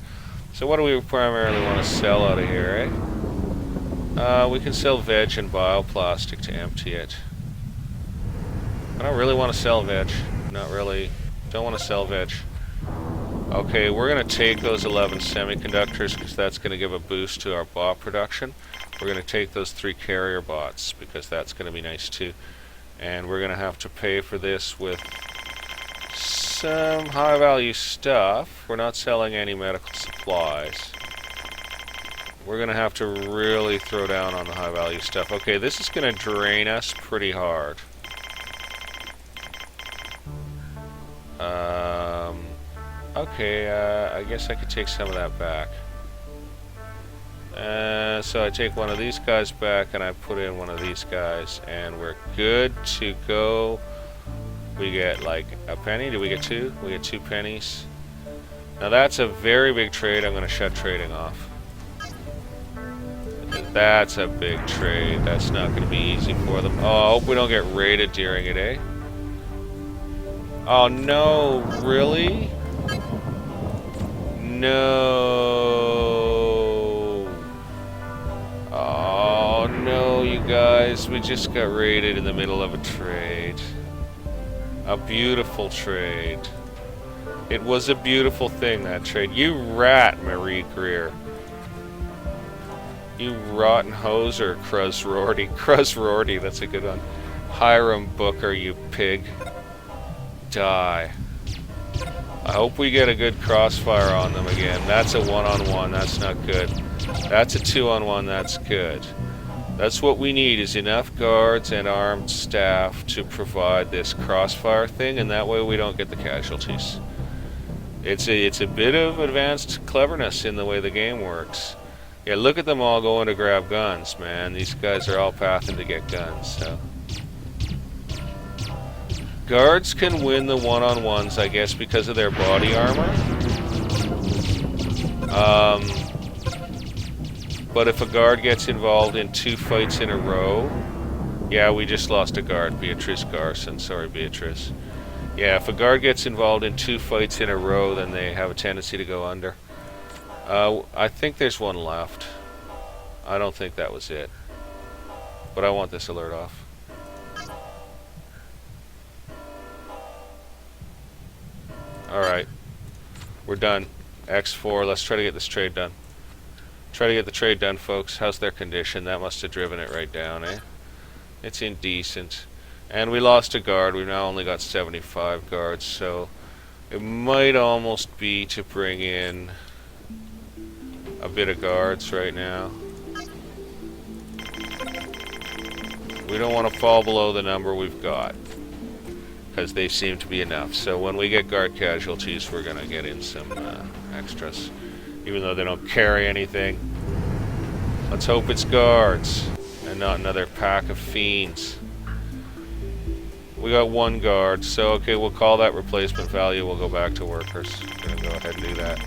So what do we primarily want to sell out of here, eh? We can sell veg and bioplastic to empty it. I don't really want to sell veg. Not really. Don't want to sell veg. Okay, we're going to take those 11 semiconductors because that's going to give a boost to our bot production. We're going to take those 3 carrier bots because that's going to be nice too. And we're going to have to pay for this with some high value stuff. We're not selling any medical supplies. We're going to have to really throw down on the high value stuff. Okay, this is going to drain us pretty hard. Okay, I guess I could take some of that back. So I take one of these guys back and I put in one of these guys and we're good to go. We get like a penny. Do we get 2? We get 2 pennies. Now that's a very big trade. I'm going to shut trading off. That's a big trade. That's not going to be easy for them. Oh, I hope we don't get raided during it, eh? Oh no, really? No. Oh no, you guys, we just got raided in the middle of a trade. A beautiful trade. It was a beautiful thing, that trade. You rat, Marie Greer. You rotten hoser, Cruz Rorty. Cruz Rorty, that's a good one. Hiram Booker, you pig. Die. I hope we get a good crossfire on them again. That's a 1-on-1, that's not good. That's a 2-on-1, that's good. That's what we need, is enough guards and armed staff to provide this crossfire thing, and that way we don't get the casualties. It's a bit of advanced cleverness in the way the game works. Yeah, look at them all going to grab guns, man. These guys are all pathing to get guns, so... Guards can win the 1-on-1s, I guess, because of their body armor. But if a guard gets involved in 2 fights in a row... Yeah, we just lost a guard. Beatrice Garson. Sorry, Beatrice. Yeah, if a guard gets involved in 2 fights in a row, then they have a tendency to go under. I think there's one left. I don't think that was it. But I want this alert off. Alright. We're done. X4. Let's try to get this trade done. Try to get the trade done, folks. How's their condition? That must have driven it right down, eh? It's indecent. And we lost a guard. We've now only got 75 guards, so it might almost be to bring in a bit of guards right now. We don't want to fall below the number we've got, because they seem to be enough. So when we get guard casualties, we're going to get in some extras, even though they don't carry anything. Let's hope it's guards and not another pack of fiends. We got 1 guard, so okay, we'll call that replacement value. We'll go back to workers. We're going to go ahead and do that.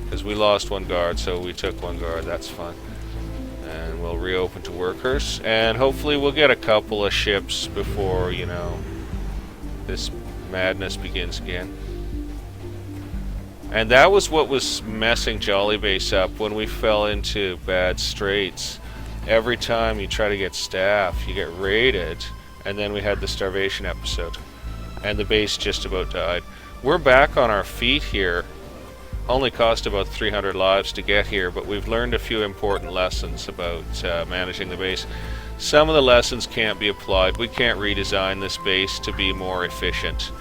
Because we lost 1 guard, so we took 1 guard. That's fine. And we'll reopen to workers. And hopefully we'll get a couple of ships before, you know, this madness begins again. And that was what was messing Jolly Base up when we fell into bad straits. Every time you try to get staff, you get raided. And then we had the starvation episode. And the base just about died. We're back on our feet here. Only cost about 300 lives to get here, but we've learned a few important lessons about managing the base. Some of the lessons can't be applied. We can't redesign this base to be more efficient.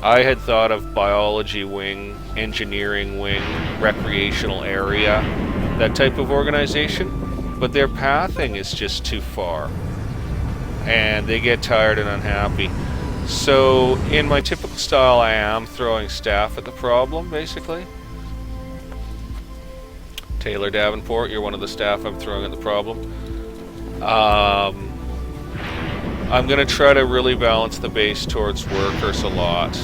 I had thought of biology wing, engineering wing, recreational area, that type of organization, but their pathing is just too far. and they get tired and unhappy. So in my typical style, I am throwing staff at the problem, basically. Taylor Davenport, you're one of the staff I'm throwing at the problem. I'm going to try to really balance the base towards workers a lot.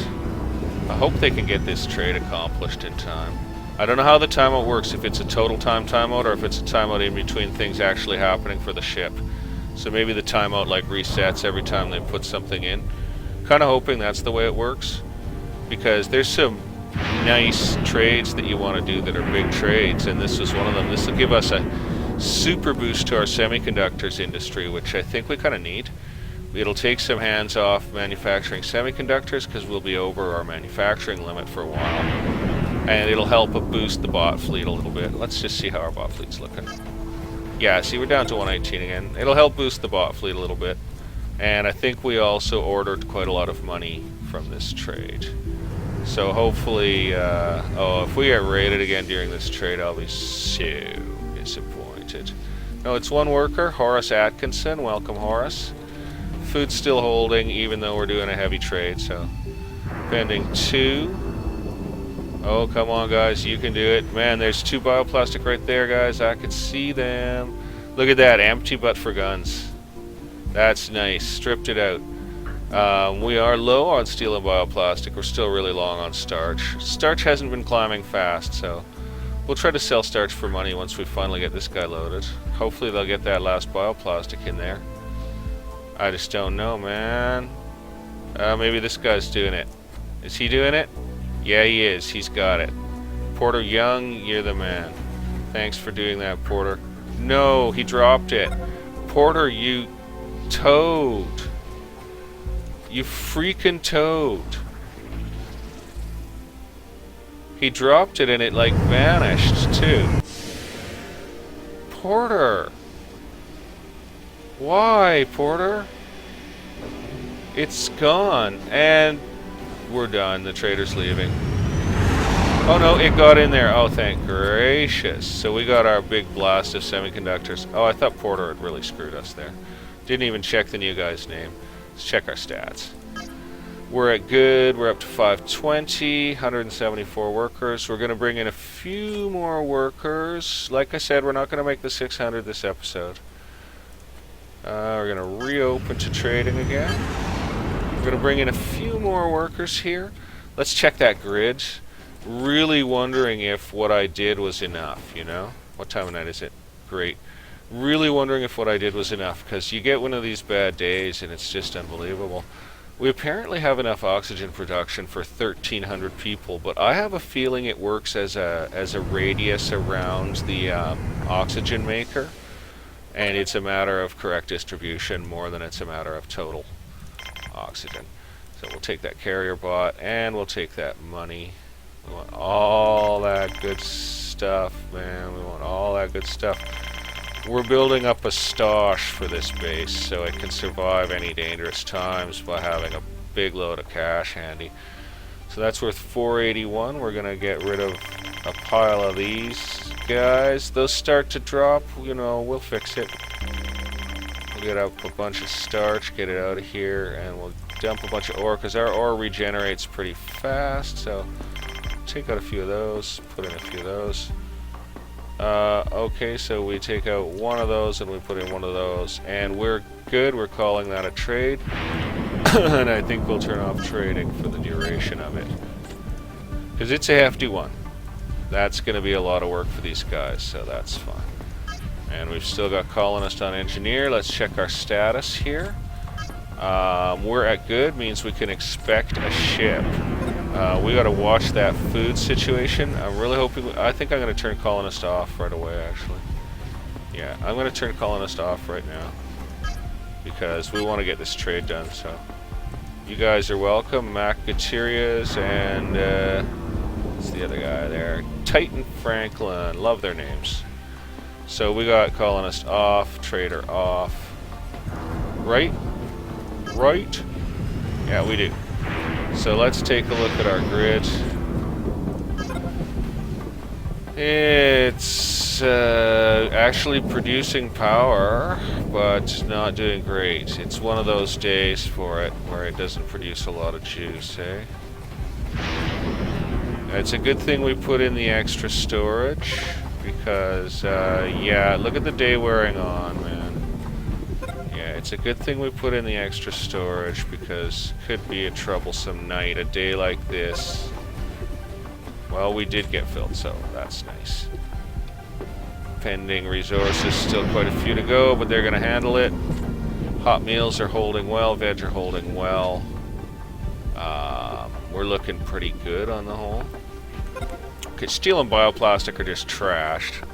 I hope they can get this trade accomplished in time. I don't know how the timeout works, if it's a total timeout or if it's a timeout in between things actually happening for the ship. So maybe the timeout like resets every time they put something in. Kind of hoping that's the way it works, because there's some nice trades that you want to do that are big trades, and this is one of them. This will give us a super boost to our semiconductors industry, which I think we kind of need. It'll take some hands off manufacturing semiconductors because we'll be over our manufacturing limit for a while, and it'll help boost the bot fleet a little bit. Let's just see how our bot fleet's looking. Yeah, see, we're down to 118 again. It'll help boost the bot fleet a little bit. And I think we also ordered quite a lot of money from this trade. So hopefully, if we get raided again during this trade, I'll be so disappointed. No, it's one worker, Horace Atkinson. Welcome, Horace. Food's still holding, even though we're doing a heavy trade, so. Pending 2. Oh, come on, guys, you can do it. Man, there's 2 bioplastic right there, guys. I can see them. Look at that, empty but for guns. That's nice. Stripped it out. We are low on steel and bioplastic. We're still really long on starch. Starch hasn't been climbing fast, so we'll try to sell starch for money once we finally get this guy loaded. Hopefully they'll get that last bioplastic in there. I just don't know, man. Maybe this guy's doing it. Is he doing it? Yeah, he is. He's got it. Porter Young, you're the man. Thanks for doing that, Porter. No, he dropped it. Porter, you toad. You freaking toad. He dropped it and it like vanished too. Porter. Why, Porter? It's gone and we're done. The trader's leaving. Oh no, it got in there. Oh, thank gracious. So we got our big blast of semiconductors. Oh, I thought Porter had really screwed us there. Didn't even check the new guy's name. Let's check our stats. We're at good. We're up to 520, 174 workers. We're going to bring in a few more workers. Like I said, we're not going to make the 600 this episode. We're going to reopen to trading again. We're going to bring in a few more workers here. Let's check that grid. Really wondering if what I did was enough, you know? What time of night is it? Great. Really wondering if what I did was enough, because you get one of these bad days and it's just unbelievable. We apparently have enough oxygen production for 1,300 people, but I have a feeling it works as a radius around the oxygen maker, and it's a matter of correct distribution more than it's a matter of total oxygen. So we'll take that carrier bot and we'll take that money. We want all that good stuff, man. We want all that good stuff. We're building up a stosh for this base so it can survive any dangerous times by having a big load of cash handy. So that's worth 481. We're gonna get rid of a pile of these guys. Those start to drop, you know, we'll fix it. We'll get up a bunch of starch, get it out of here, and we'll dump a bunch of ore, because our ore regenerates pretty fast. So take out a few of those, put in a few of those. Okay, so we take out one of those and we put in one of those, and we're good. We're calling that a trade. And I think we'll turn off trading for the duration of it, because it's a hefty one. That's going to be a lot of work for these guys, so that's fine. And we've still got colonist on engineer. Let's check our status here. We're at good, means we can expect a ship. We got to watch that food situation. I'm really hoping. I think I'm going to turn colonist off right away, actually. Yeah, I'm going to turn colonist off right now, because we want to get this trade done. So you guys are welcome. Mac Gutierrez and what's the other guy there? Titan Franklin. Love their names. So we got colonist off, trader off. Right? Right? Yeah, we do. So let's take a look at our grid. It's actually producing power, but not doing great. It's one of those days for it where it doesn't produce a lot of juice, eh? It's a good thing we put in the extra storage, because, yeah, look at the day wearing on, man. Yeah, it's a good thing we put in the extra storage, because it could be a troublesome night, a day like this. Well, we did get filled, so that's nice. Pending resources, still quite a few to go, but they're going to handle it. Hot meals are holding well, veg are holding well. We're looking pretty good on the whole. Okay, steel and bioplastic are just trashed.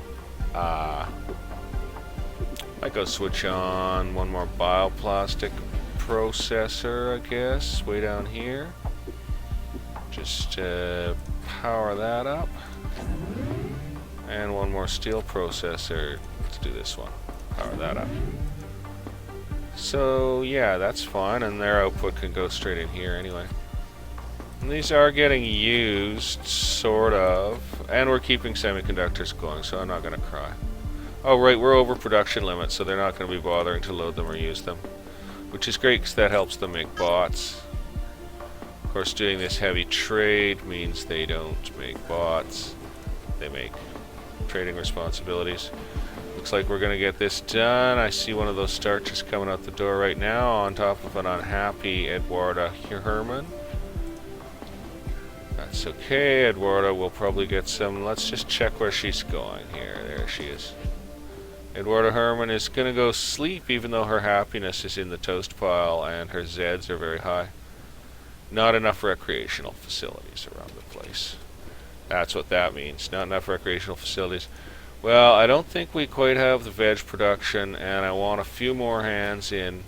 Might go switch on one more bioplastic processor, I guess, way down here. Just power that up. And one more steel processor. Let's do this one. Power that up. So, yeah, that's fine, and their output can go straight in here anyway. And these are getting used, sort of, and we're keeping semiconductors going, so I'm not going to cry. Oh, right, we're over production limit, so they're not going to be bothering to load them or use them, which is great because that helps them make bots. Of course, doing this heavy trade means they don't make bots. They make trading responsibilities. Looks like we're going to get this done. I see one of those starches coming out the door right now on top of an unhappy Eduarda Herman. That's okay. Eduarda will probably get some. Let's just check where she's going here. There she is. Eduarda Herman is going to go sleep even though her happiness is in the toast pile and her Zeds are very high. Not enough recreational facilities around the place. That's what that means. Not enough recreational facilities. Well, I don't think we quite have the veg production, and I want a few more hands in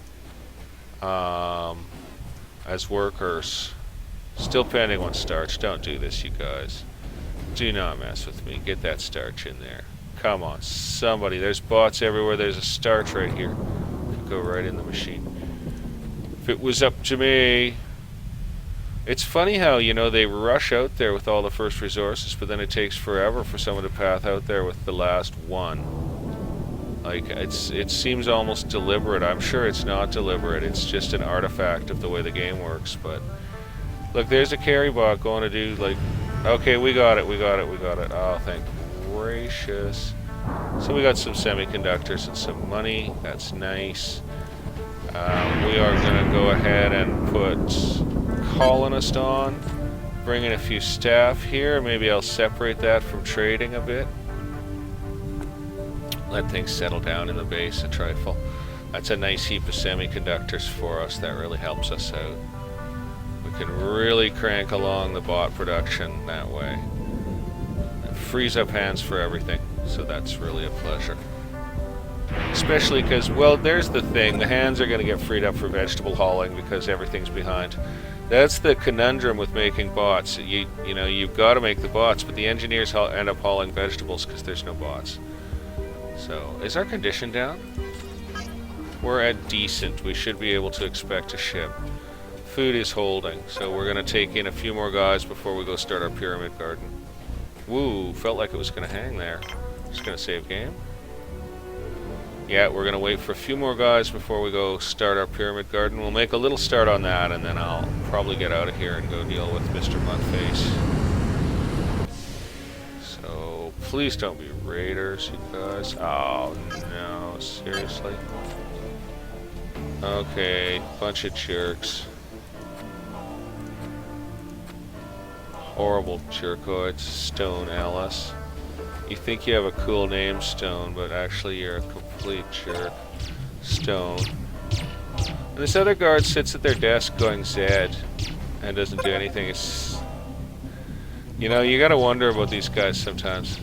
as workers. Still pending on starch. Don't do this, you guys. Do not mess with me. Get that starch in there. Come on, somebody. There's bots everywhere. There's a starch right here. Could go right in the machine. If it was up to me... It's funny how, you know, they rush out there with all the first resources, but then it takes forever for someone to path out there with the last one. Like, it seems almost deliberate. I'm sure it's not deliberate. It's just an artifact of the way the game works, but... Look, there's a carry bot going to do, like... Okay, we got it, we got it, we got it. Oh, thank gracious. So we got some semiconductors and some money. That's nice. We are going to go ahead and put... colonist on, bring in a few staff here. Maybe I'll separate that from trading a bit. Let things settle down in the base a trifle. That's a nice heap of semiconductors for us. That really helps us out. We can really crank along the bot production that way. It frees up hands for everything, so that's really a pleasure. Especially because, well, there's the thing. The hands are going to get freed up for vegetable hauling because everything's behind. That's the conundrum with making bots. You know, you've got to make the bots, but the engineers end up hauling vegetables because there's no bots. So, is our condition down? We're at decent. We should be able to expect a ship. Food is holding, so we're going to take in a few more guys before we go start our pyramid garden. Woo, felt like it was going to hang there. Just going to save game. Yeah, we're going to wait for a few more guys before we go start our pyramid garden. We'll make a little start on that, and then I'll probably get out of here and go deal with Mr. Mudface. So, please don't be raiders, you guys. Oh, no, seriously? Okay, bunch of jerks. Horrible jerkoids. Stone Alice. You think you have a cool name, Stone, but actually you're a complete jerk. Stone. And this other guard sits at their desk going Zed and doesn't do anything. It's... You know, you gotta wonder about these guys sometimes.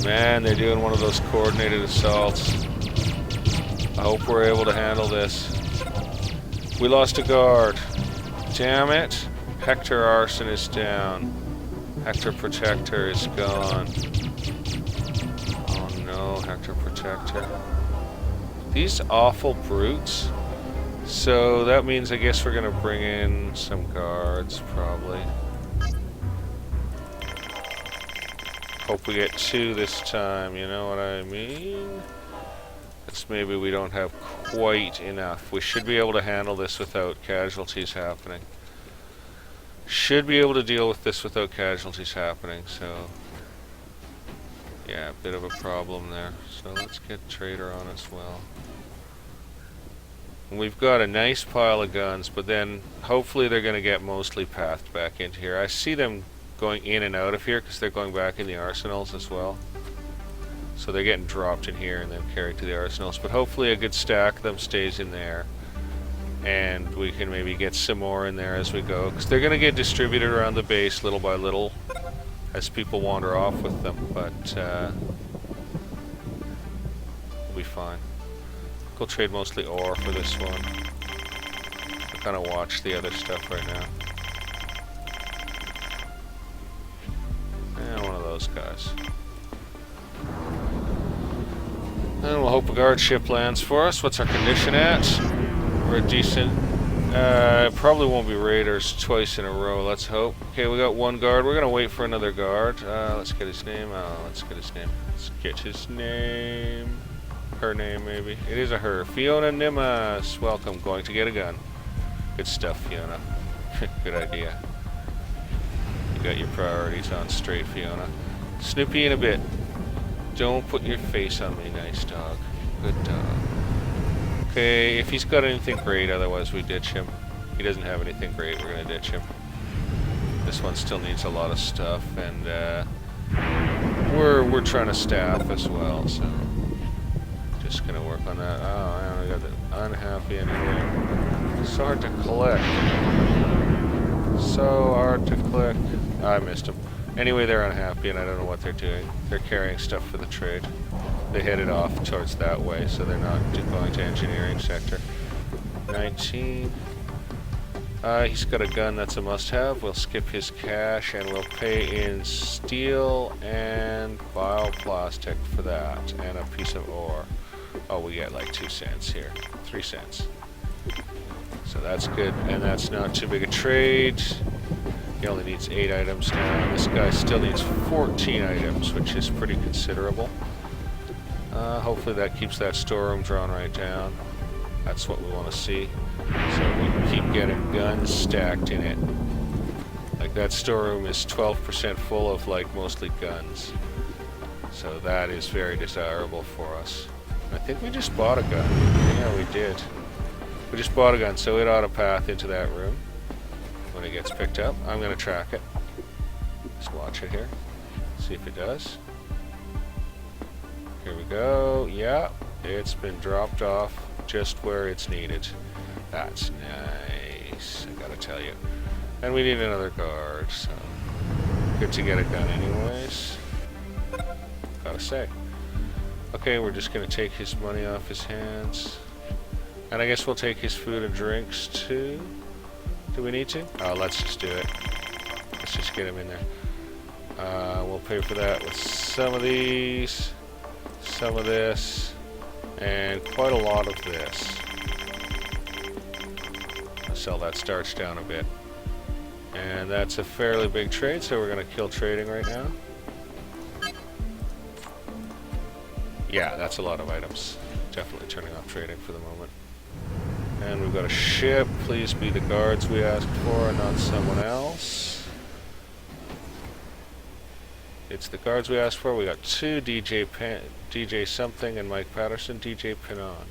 Man, they're doing one of those coordinated assaults. I hope we're able to handle this. We lost a guard. Damn it. Hector Arson is down. Hector Protector is gone. Oh no, Hector Protector. These awful brutes. So that means I guess we're gonna bring in some guards, probably. Hope we get 2 this time, you know what I mean? It's maybe we don't have quite enough. We should be able to handle this without casualties happening. Should be able to deal with this without casualties happening, so... yeah, a bit of a problem there. So let's get Trader on as well. And we've got a nice pile of guns, but then hopefully they're going to get mostly pathed back into here. I see them going in and out of here because they're going back in the arsenals as well. So they're getting dropped in here and then carried to the arsenals. But hopefully a good stack of them stays in there. And we can maybe get some more in there as we go. Because they're going to get distributed around the base little by little as people wander off with them. But we'll be fine. We'll trade mostly ore for this one. I'll kind of watch the other stuff right now. And one of those guys. And we'll hope a guard ship lands for us. What's our condition at? We're decent. Probably won't be raiders twice in a row, let's hope. Okay, we got 1 guard. We're going to wait for another guard. Let's get his name. Let's get his name. Let's get his name. Her name, maybe. It is a her. Fiona Nimas. Welcome. Going to get a gun. Good stuff, Fiona. Good idea. You got your priorities on straight, Fiona. Snoopy in a bit. Don't put your face on me, nice dog. Good dog. Okay, if he's got anything great, otherwise we ditch him. He doesn't have anything great, we're gonna ditch him. This one still needs a lot of stuff, and we're trying to staff as well, so just gonna work on that. Oh, I got the unhappy anyway. So hard to collect. So hard to click. I missed him. Anyway, they're unhappy and I don't know what they're doing. They're carrying stuff for the trade. They headed off towards that way, so they're not going to engineering sector. 19. He's got a gun that's a must-have. We'll skip his cash and we'll pay in steel and bioplastic for that, and a piece of ore. Oh, we get like 2 cents here. 3 cents. So that's good, and that's not too big a trade. He only needs 8 items now. This guy still needs 14 items, which is pretty considerable. Hopefully that keeps that storeroom drawn right down. That's what we want to see. So we can keep getting guns stacked in it. Like that storeroom is 12% full of like mostly guns. So that is very desirable for us. I think we just bought a gun. Yeah, we did. We just bought a gun, so it ought to path into that room. When it gets picked up, I'm going to track it. Just watch it here. See if it does. Here we go. Yeah, it's been dropped off just where it's needed. That's nice, I gotta tell you. And we need another guard, so good to get a gun anyways. Gotta say. Okay, we're just going to take his money off his hands. And I guess we'll take his food and drinks too. Do we need to? Oh, let's just do it. Let's just get him in there. We'll pay for that with some of these, some of this, and quite a lot of this. I'll sell that starch down a bit. And that's a fairly big trade, so we're going to kill trading right now. Yeah, that's a lot of items. Definitely turning off trading for the moment. And we've got a ship. Please be the guards we asked for and not someone else. It's the guards we asked for. We got 2 DJ something and Mike Patterson, DJ Pinon.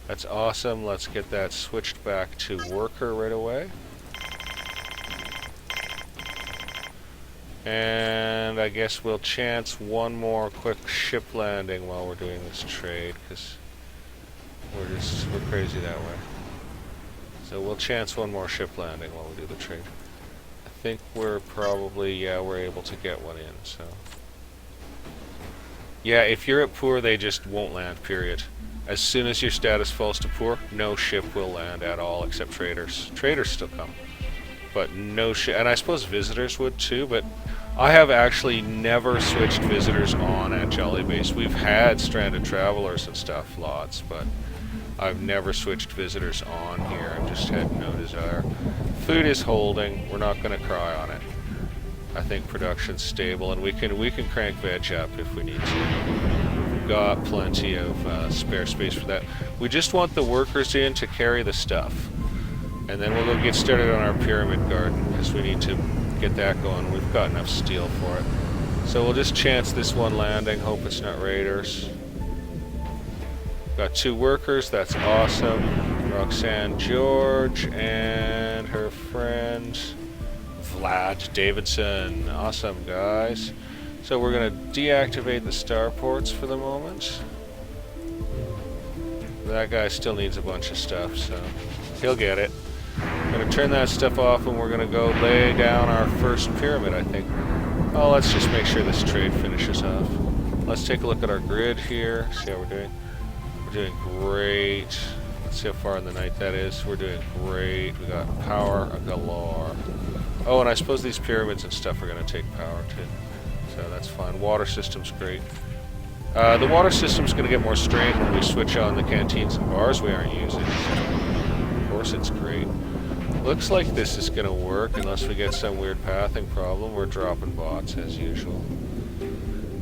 That's awesome. Let's get that switched back to worker right away. And I guess we'll chance one more quick ship landing while we're doing this trade, because we're crazy that way. So we'll chance one more ship landing while we do the trade. I think we're probably, yeah, we're able to get one in, so. Yeah, if you're at poor, they just won't land, period. As soon as your status falls to poor, no ship will land at all except traders. Traders still come. But no ship, and I suppose visitors would too, but I have actually never switched visitors on at Jolly Base. We've had stranded travelers and stuff, lots, but I've never switched visitors on here. I've just had no desire. Food is holding. We're not going to cry on it. I think production's stable, and we can crank veg up if we need to. We've got plenty of spare space for that. We just want the workers in to carry the stuff, and then we'll go get started on our pyramid garden because we need to get that going. We've got enough steel for it. So we'll just chance this one landing, hope it's not raiders. Got 2 workers, that's awesome. Roxanne George and her friend Vlad Davidson. Awesome, guys. So we're going to deactivate the starports for the moment. That guy still needs a bunch of stuff, so he'll get it. I'm going to turn that stuff off and we're going to go lay down our first pyramid, I think. Oh, let's just make sure this trade finishes off. Let's take a look at our grid here, see how we're doing. We're doing great. Let's see how far in the night that is. We're doing great. We got power galore. Oh, and I suppose these pyramids and stuff are going to take power too. So that's fine. Water system's great. The water system's going to get more strained when we switch on the canteens and bars we aren't using. So of course it's great. Looks like this is going to work unless we get some weird pathing problem. We're dropping bots as usual.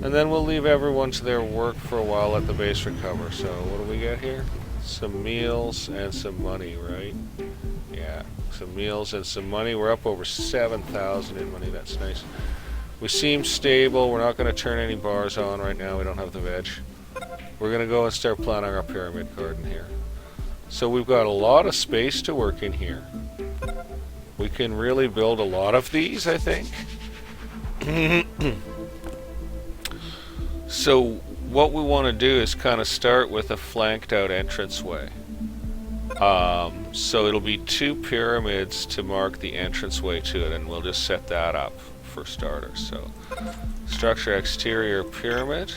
And then we'll leave everyone to their work for a while, let the base recover. So what do we get here? Some meals and some money, right? Yeah, some meals and some money. We're up over 7,000 in money. That's nice. We seem stable. We're not going to turn any bars on right now. We don't have the veg. We're going to go and start planning our pyramid garden here. So we've got a lot of space to work in here. We can really build a lot of these, I think. So what we want to do is kind of start with a flanked out entranceway. So it'll be 2 pyramids to mark the entranceway to it, and we'll just set that up for starters. So structure exterior pyramid.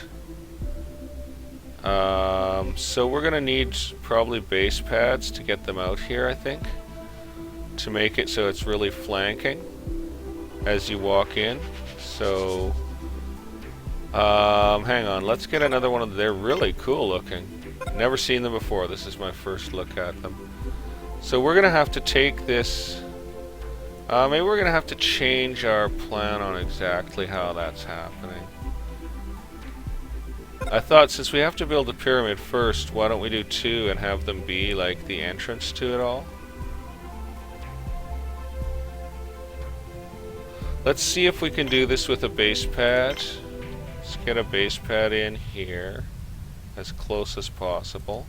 So we're going to need probably base pads to get them out here, I think, to make it so it's really flanking as you walk in. So hang on, let's get another one of them. They're really cool looking. Never seen them before. This is my first look at them. So we're gonna have to take this, maybe we're gonna have to change our plan on exactly how that's happening. I thought since we have to build a pyramid first, why don't we do 2 and have them be like the entrance to it all? Let's see if we can do this with a base pad. Let's get a base pad in here as close as possible.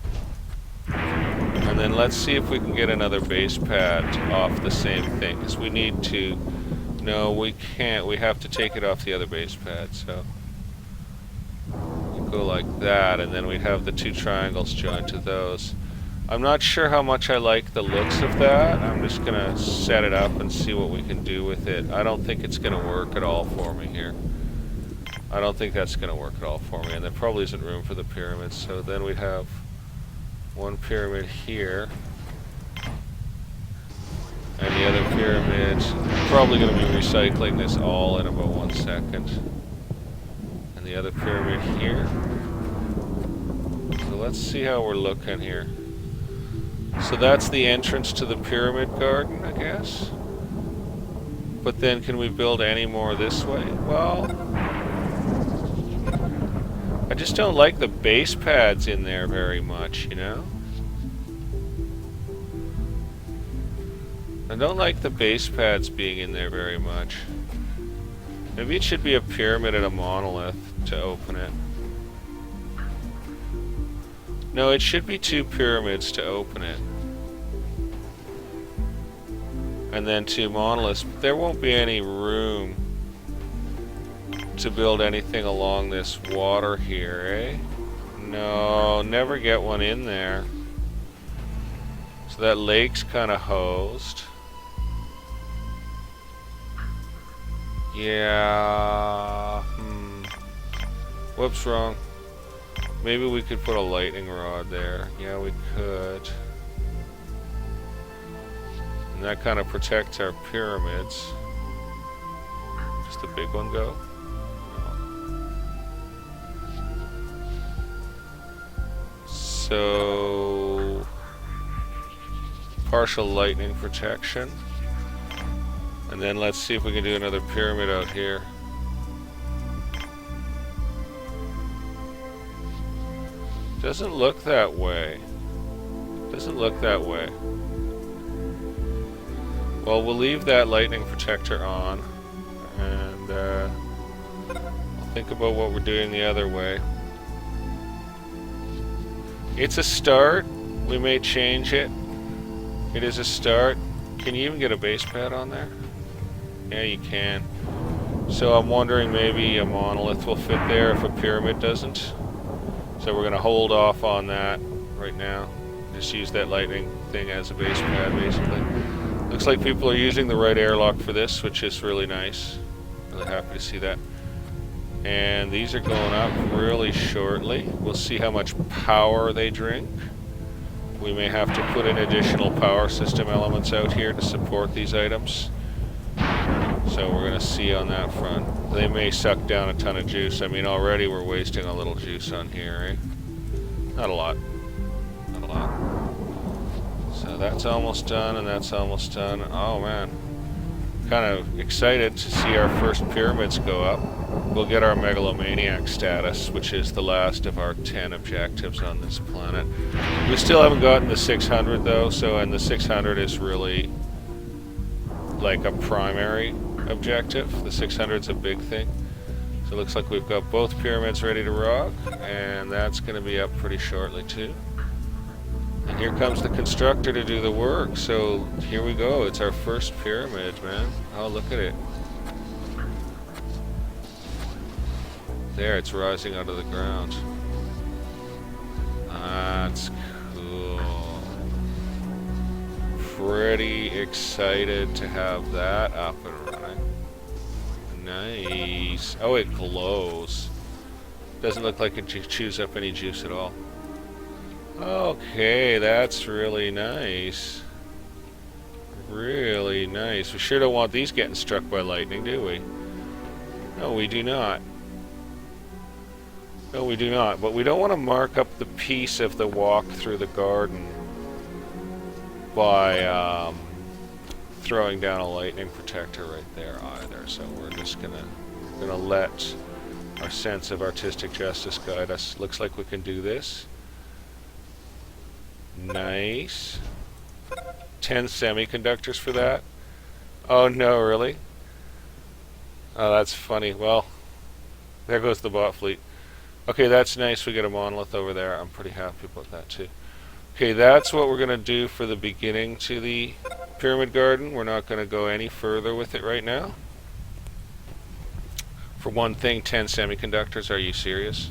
And then let's see if we can get another base pad off the same thing, because we need to... No, we can't. We have to take it off the other base pad, so... We'll go like that, and then we'd have the 2 triangles joined to those. I'm not sure how much I like the looks of that. I'm just going to set it up and see what we can do with it. I don't think it's going to work at all for me here. I don't think that's going to work at all for me. And there probably isn't room for the pyramids. So then we'd have 1 pyramid here. And the other pyramid, probably going to be recycling this all in about 1 second. And the other pyramid here. So let's see how we're looking here. So that's the entrance to the pyramid garden, I guess. But then can we build any more this way? Well, I just don't like the base pads in there very much, you know? I don't like the base pads being in there very much. Maybe it should be a pyramid and a monolith to open it. No, it should be 2 pyramids to open it. And then 2 monoliths. But there won't be any room to build anything along this water here, eh? No, never get one in there. So that lake's kind of hosed. Yeah. Whoops, wrong. Maybe we could put a lightning rod there. Yeah, we could. And that kind of protects our pyramids. Does the big one go? No. So... partial lightning protection. And then let's see if we can do another pyramid out here. Doesn't look that way. Doesn't look that way. Well, we'll leave that lightning protector on. And I'll think about what we're doing the other way. It's a start. We may change it. It is a start. Can you even get a base pad on there? Yeah, you can. So I'm wondering maybe a monolith will fit there if a pyramid doesn't. So we're going to hold off on that right now. Just use that lightning thing as a base pad, basically. Looks like people are using the right airlock for this, which is really nice. Really happy to see that. And these are going up really shortly. We'll see how much power they drink. We may have to put in additional power system elements out here to support these items. So we're going to see on that front. They may suck down a ton of juice. I mean, already we're wasting a little juice on here, eh? Not a lot. Not a lot. So that's almost done, and that's almost done. Oh, man. Kind of excited to see our first pyramids go up. We'll get our megalomaniac status, which is the last of our 10 objectives on this planet. We still haven't gotten the 600 though, and the 600 is really like a primary objective. The 600 is a big thing. So it looks like we've got both pyramids ready to rock, and that's going to be up pretty shortly too. And here comes the constructor to do the work. So here we go. It's our first pyramid, man. Oh, look at it. There, it's rising out of the ground. That's cool. Pretty excited to have that up and running. Nice. Oh, it glows. Doesn't look like it chews up any juice at all. Okay, that's really nice. Really nice. We sure don't want these getting struck by lightning, do we? No, we do not. No, we do not. But we don't want to mark up the piece of the walk through the garden by throwing down a lightning protector right there either. So we're just gonna let our sense of artistic justice guide us. Looks like we can do this. Nice. 10 semiconductors for that. Oh no, really? Oh, that's funny. Well, there goes the bot fleet. Okay, that's nice. We get a monolith over there. I'm pretty happy about that too. Okay, that's what we're going to do for the beginning to the pyramid garden. We're not going to go any further with it right now. For one thing, 10 semiconductors. Are you serious?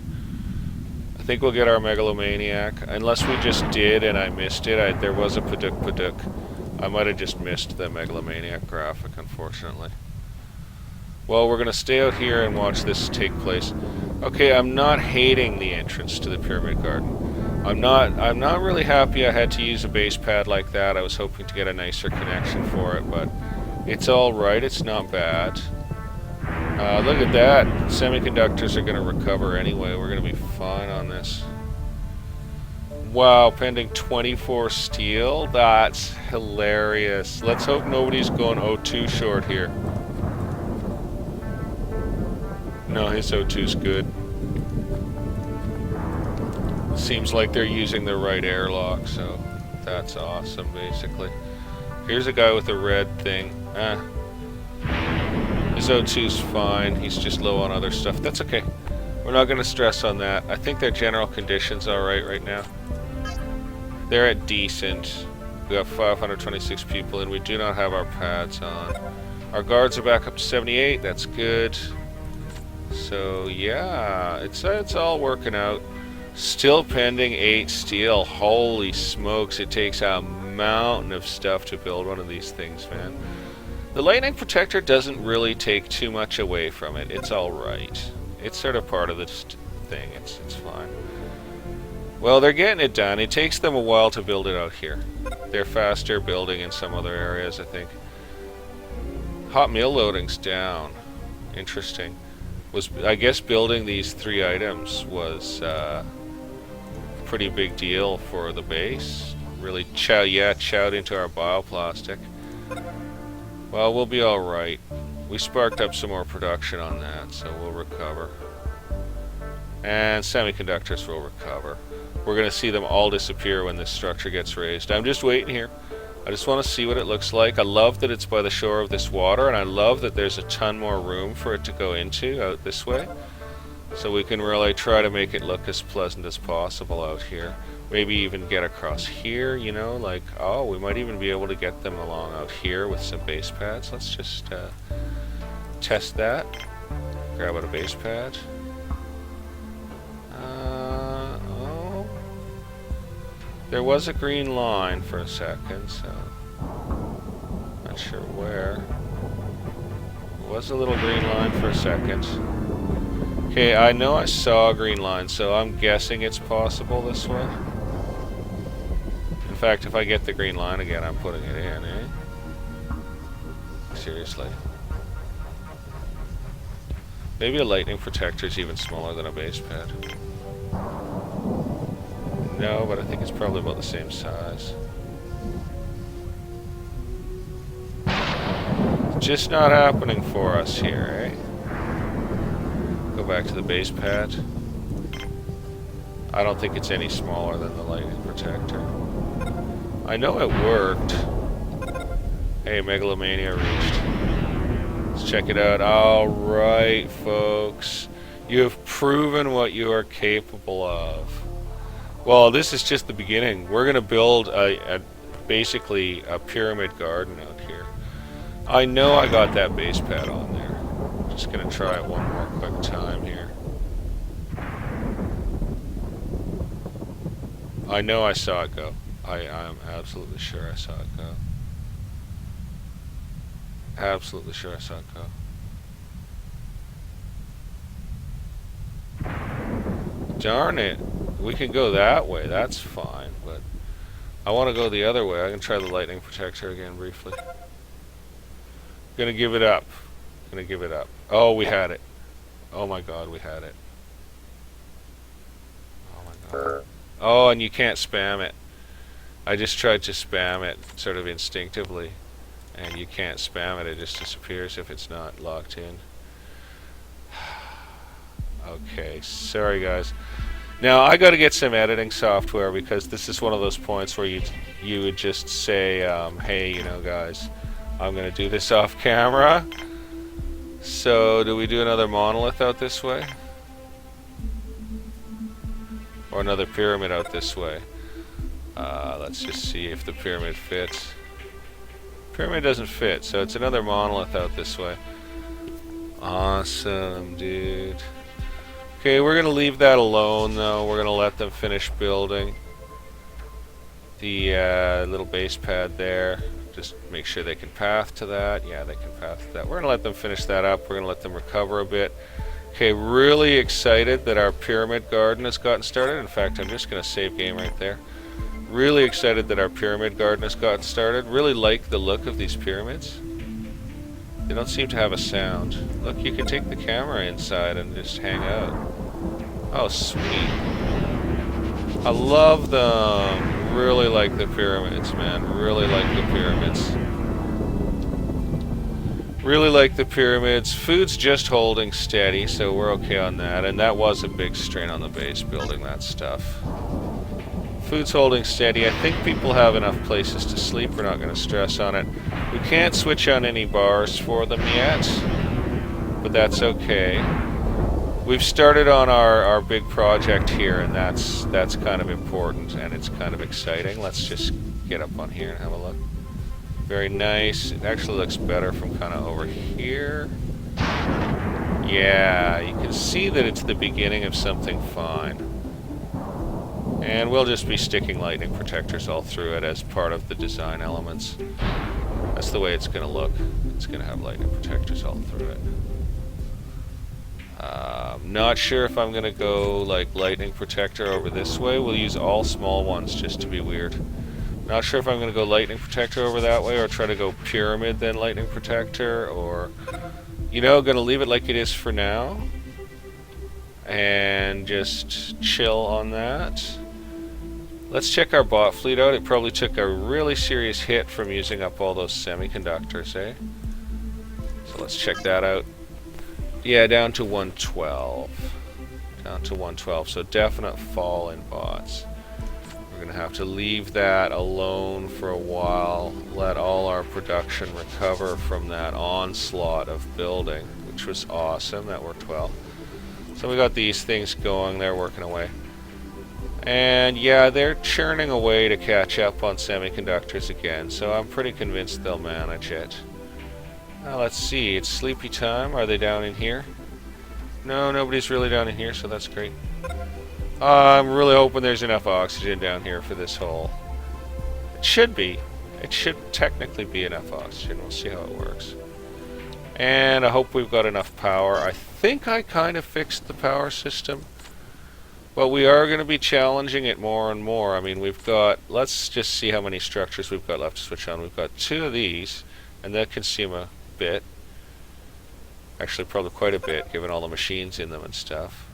I think we'll get our megalomaniac. Unless we just did and I missed it. There was a paduk. I might have just missed the megalomaniac graphic, unfortunately. Well, we're going to stay out here and watch this take place. Okay, I'm not hating the entrance to the pyramid garden. I'm not really happy I had to use a base pad like that. I was hoping to get a nicer connection for it, but it's all right. It's not bad. Look at that. Semiconductors are going to recover anyway. We're going to be fine on this. Wow, pending 24 steel. That's hilarious. Let's hope nobody's going O2 short here. No, his O2's good. Seems like they're using the right airlock, so that's awesome, basically. Here's a guy with a red thing. His O2's fine. He's just low on other stuff. That's okay. We're not going to stress on that. I think their general condition's alright right now. They're at decent. We got 526 people, and we do not have our pads on. Our guards are back up to 78. That's good. So yeah, it's all working out. Still pending 8 steel. Holy smokes, it takes a mountain of stuff to build one of these things, man. The lightning protector doesn't really take too much away from it. It's alright. It's sort of part of this thing. It's fine. Well, they're getting it done. It takes them a while to build it out here. They're faster building in some other areas, I think. Hot meal loading's down. Interesting. I guess building these 3 items was a pretty big deal for the base. Really chowed into our bioplastic. Well, we'll be alright. We sparked up some more production on that, so we'll recover. And semiconductors will recover. We're going to see them all disappear when this structure gets raised. I'm just waiting here. I just want to see what it looks like. I love that it's by the shore of this water, and I love that there's a ton more room for it to go into out this way. So we can really try to make it look as pleasant as possible out here. Maybe even get across here, you know, like, oh, we might even be able to get them along out here with some base pads. Let's just test that. Grab out a base pad. Oh. There was a green line for a second, so not sure where. There was a little green line for a second. Okay, I know I saw a green line, so I'm guessing it's possible this way. In fact, if I get the green line again, I'm putting it in, eh? Seriously. Maybe a lightning protector is even smaller than a base pad. No, but I think it's probably about the same size. It's just not happening for us here, eh? Go back to the base pad. I don't think it's any smaller than the lightning protector. I know it worked. Hey, Megalomania reached. Let's check it out. Alright, folks. You have proven what you are capable of. Well, this is just the beginning. We're going to build basically a pyramid garden out here. I know I got that base pad on there. Just going to try it one more quick time here. I know I saw it go. I'm absolutely sure I saw it go. Absolutely sure I saw it go. Darn it. We can go that way. That's fine. But I want to go the other way. I can try the lightning protector again briefly. Gonna give it up. Gonna give it up. Oh, we had it. Oh my god, we had it. Oh my god. Oh, and you can't spam it. I just tried to spam it sort of instinctively. And you can't spam it. It just disappears if it's not locked in. Okay, sorry guys. Now I got to get some editing software because this is one of those points where you would just say, hey, you know, guys, I'm going to do this off camera. So, do we do another monolith out this way? Or another pyramid out this way? Let's just see if the pyramid fits. Pyramid doesn't fit, so it's another monolith out this way. Awesome, dude. Okay, we're going to leave that alone, though. We're going to let them finish building the little base pad there. Just make sure they can path to that. Yeah, they can path to that. We're going to let them finish that up. We're going to let them recover a bit. Okay, really excited that our pyramid garden has gotten started. In fact, I'm just going to save game right there. Really excited that our pyramid garden has gotten started. Really like the look of these pyramids. They don't seem to have a sound. Look, you can take the camera inside and just hang out. Oh, sweet. I love them. Really like the pyramids, man. Really like the pyramids. Really like the pyramids. Food's just holding steady, so we're okay on that. And that was a big strain on the base, building that stuff. Food's holding steady. I think people have enough places to sleep. We're not going to stress on it. We can't switch on any bars for them yet, but that's okay. We've started on our big project here, and that's kind of important, and it's kind of exciting. Let's just get up on here and have a look. Very nice. It actually looks better from kind of over here. Yeah, you can see that it's the beginning of something fine. And we'll just be sticking lightning protectors all through it as part of the design elements. That's the way it's going to look. It's going to have lightning protectors all through it. Not sure if I'm going to go like lightning protector over this way. We'll use all small ones just to be weird. Not sure if I'm going to go lightning protector over that way or try to go pyramid then lightning protector, or, you know, going to leave it like it is for now and just chill on that. Let's check our bot fleet out. It probably took a really serious hit from using up all those semiconductors, eh? So let's check that out. Yeah, down to 112. Down to 112, so definite fall in bots. We're going to have to leave that alone for a while, let all our production recover from that onslaught of building, which was awesome. That worked well. So we got these things going, they're working away. And yeah, they're churning away to catch up on semiconductors again, so I'm pretty convinced they'll manage it. Let's see, it's sleepy time. Are they down in here? No, nobody's really down in here, so that's great. I'm really hoping there's enough oxygen down here for this hole. It should be. It should technically be enough oxygen. We'll see how it works. And I hope we've got enough power. I think I kind of fixed the power system. But we are going to be challenging it more and more. I mean, we've got... Let's just see how many structures we've got left to switch on. We've got 2 of these, and that consume a bit. Actually, probably quite a bit, given all the machines in them and stuff.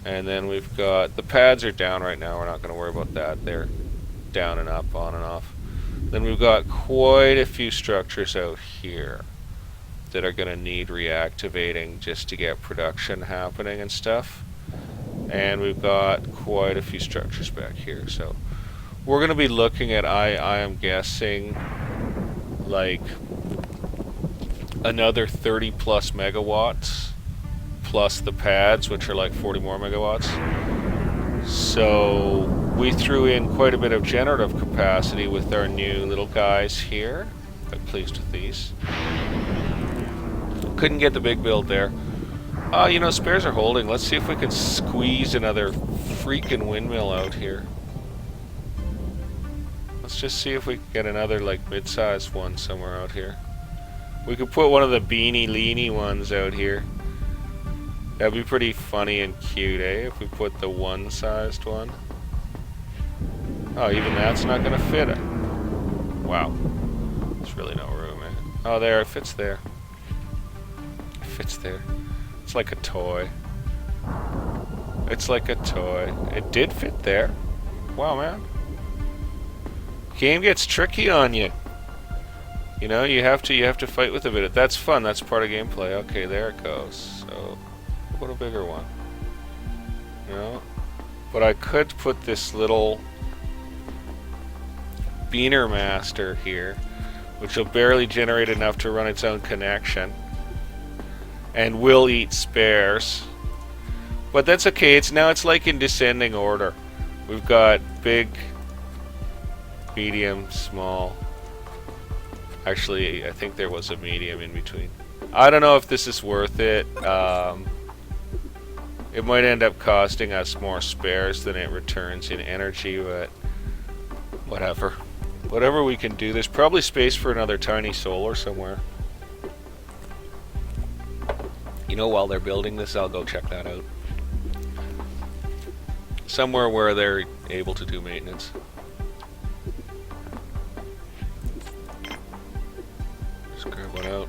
And then we've got... The pads are down right now. We're not going to worry about that. They're down and up, on and off. Then we've got quite a few structures out here that are going to need reactivating just to get production happening and stuff. And we've got quite a few structures back here. So we're going to be looking at, I am guessing, like another 30 plus megawatts plus the pads, which are like 40 more megawatts. So we threw in quite a bit of generative capacity with our new little guys here. Quite pleased with these. Couldn't get the big build there. You know, spares are holding. Let's see if we can squeeze another freaking windmill out here. Let's just see if we can get another, like, mid-sized one somewhere out here. We could put one of the beanie-leanie ones out here. That'd be pretty funny and cute, eh? If we put the one-sized one. Oh, even that's not gonna fit it. Wow. There's really no room, eh? Oh, there. It fits there. It fits there. It's like a toy. It's like a toy. It did fit there. Wow, man. Game gets tricky on you. You know, you have to fight with a bit. That's fun. That's part of gameplay. Okay, there it goes. So, put a bigger one. You know, but I could put this little Beaner Master here, which will barely generate enough to run its own connection. And will eat spares. But that's okay. It's like in descending order. We've got big, medium, small. Actually, I think there was a medium in between. I don't know if this is worth it. It might end up costing us more spares than it returns in energy, but whatever. Whatever we can do. There's probably space for another tiny solar somewhere. You know, while they're building this, I'll go check that out. Somewhere where they're able to do maintenance. Just grab one out.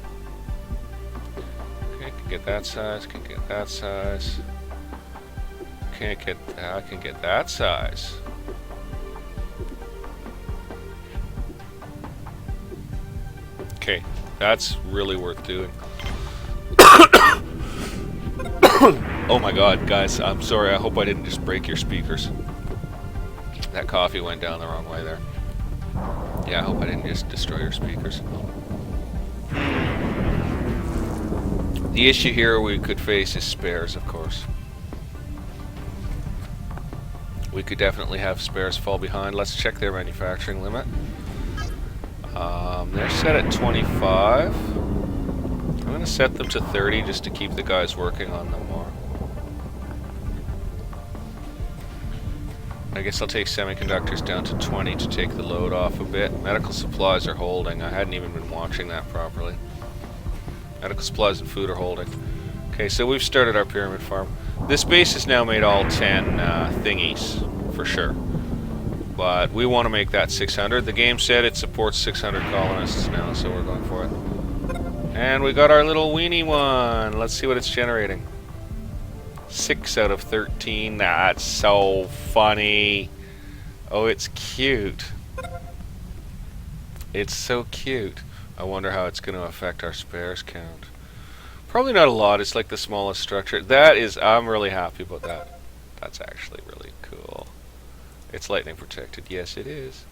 Okay, can get that size, can get that size. Can't get that, I can get that size. Okay, that's really worth doing. Oh my god, guys, I'm sorry, I hope I didn't just break your speakers. That coffee went down the wrong way there. Yeah, I hope I didn't just destroy your speakers. The issue here we could face is spares, of course. We could definitely have spares fall behind. Let's check their manufacturing limit. They're set at 25. I'm going to set them to 30 just to keep the guys working on them more. I guess I'll take semiconductors down to 20 to take the load off a bit. Medical supplies are holding. I hadn't even been watching that properly. Medical supplies and food are holding. Okay, so we've started our pyramid farm. This base has now made all 10 thingies, for sure. But we want to make that 600. The game said it supports 600 colonists now, so we're going for it. And we got our little weenie one. Let's see what it's generating. 6 out of 13. That's so funny. Oh, it's cute. It's so cute. I wonder how it's going to affect our spares count. Probably not a lot. It's like the smallest structure. That is, I'm really happy about that. That's actually really cool. It's lightning protected. Yes, it is.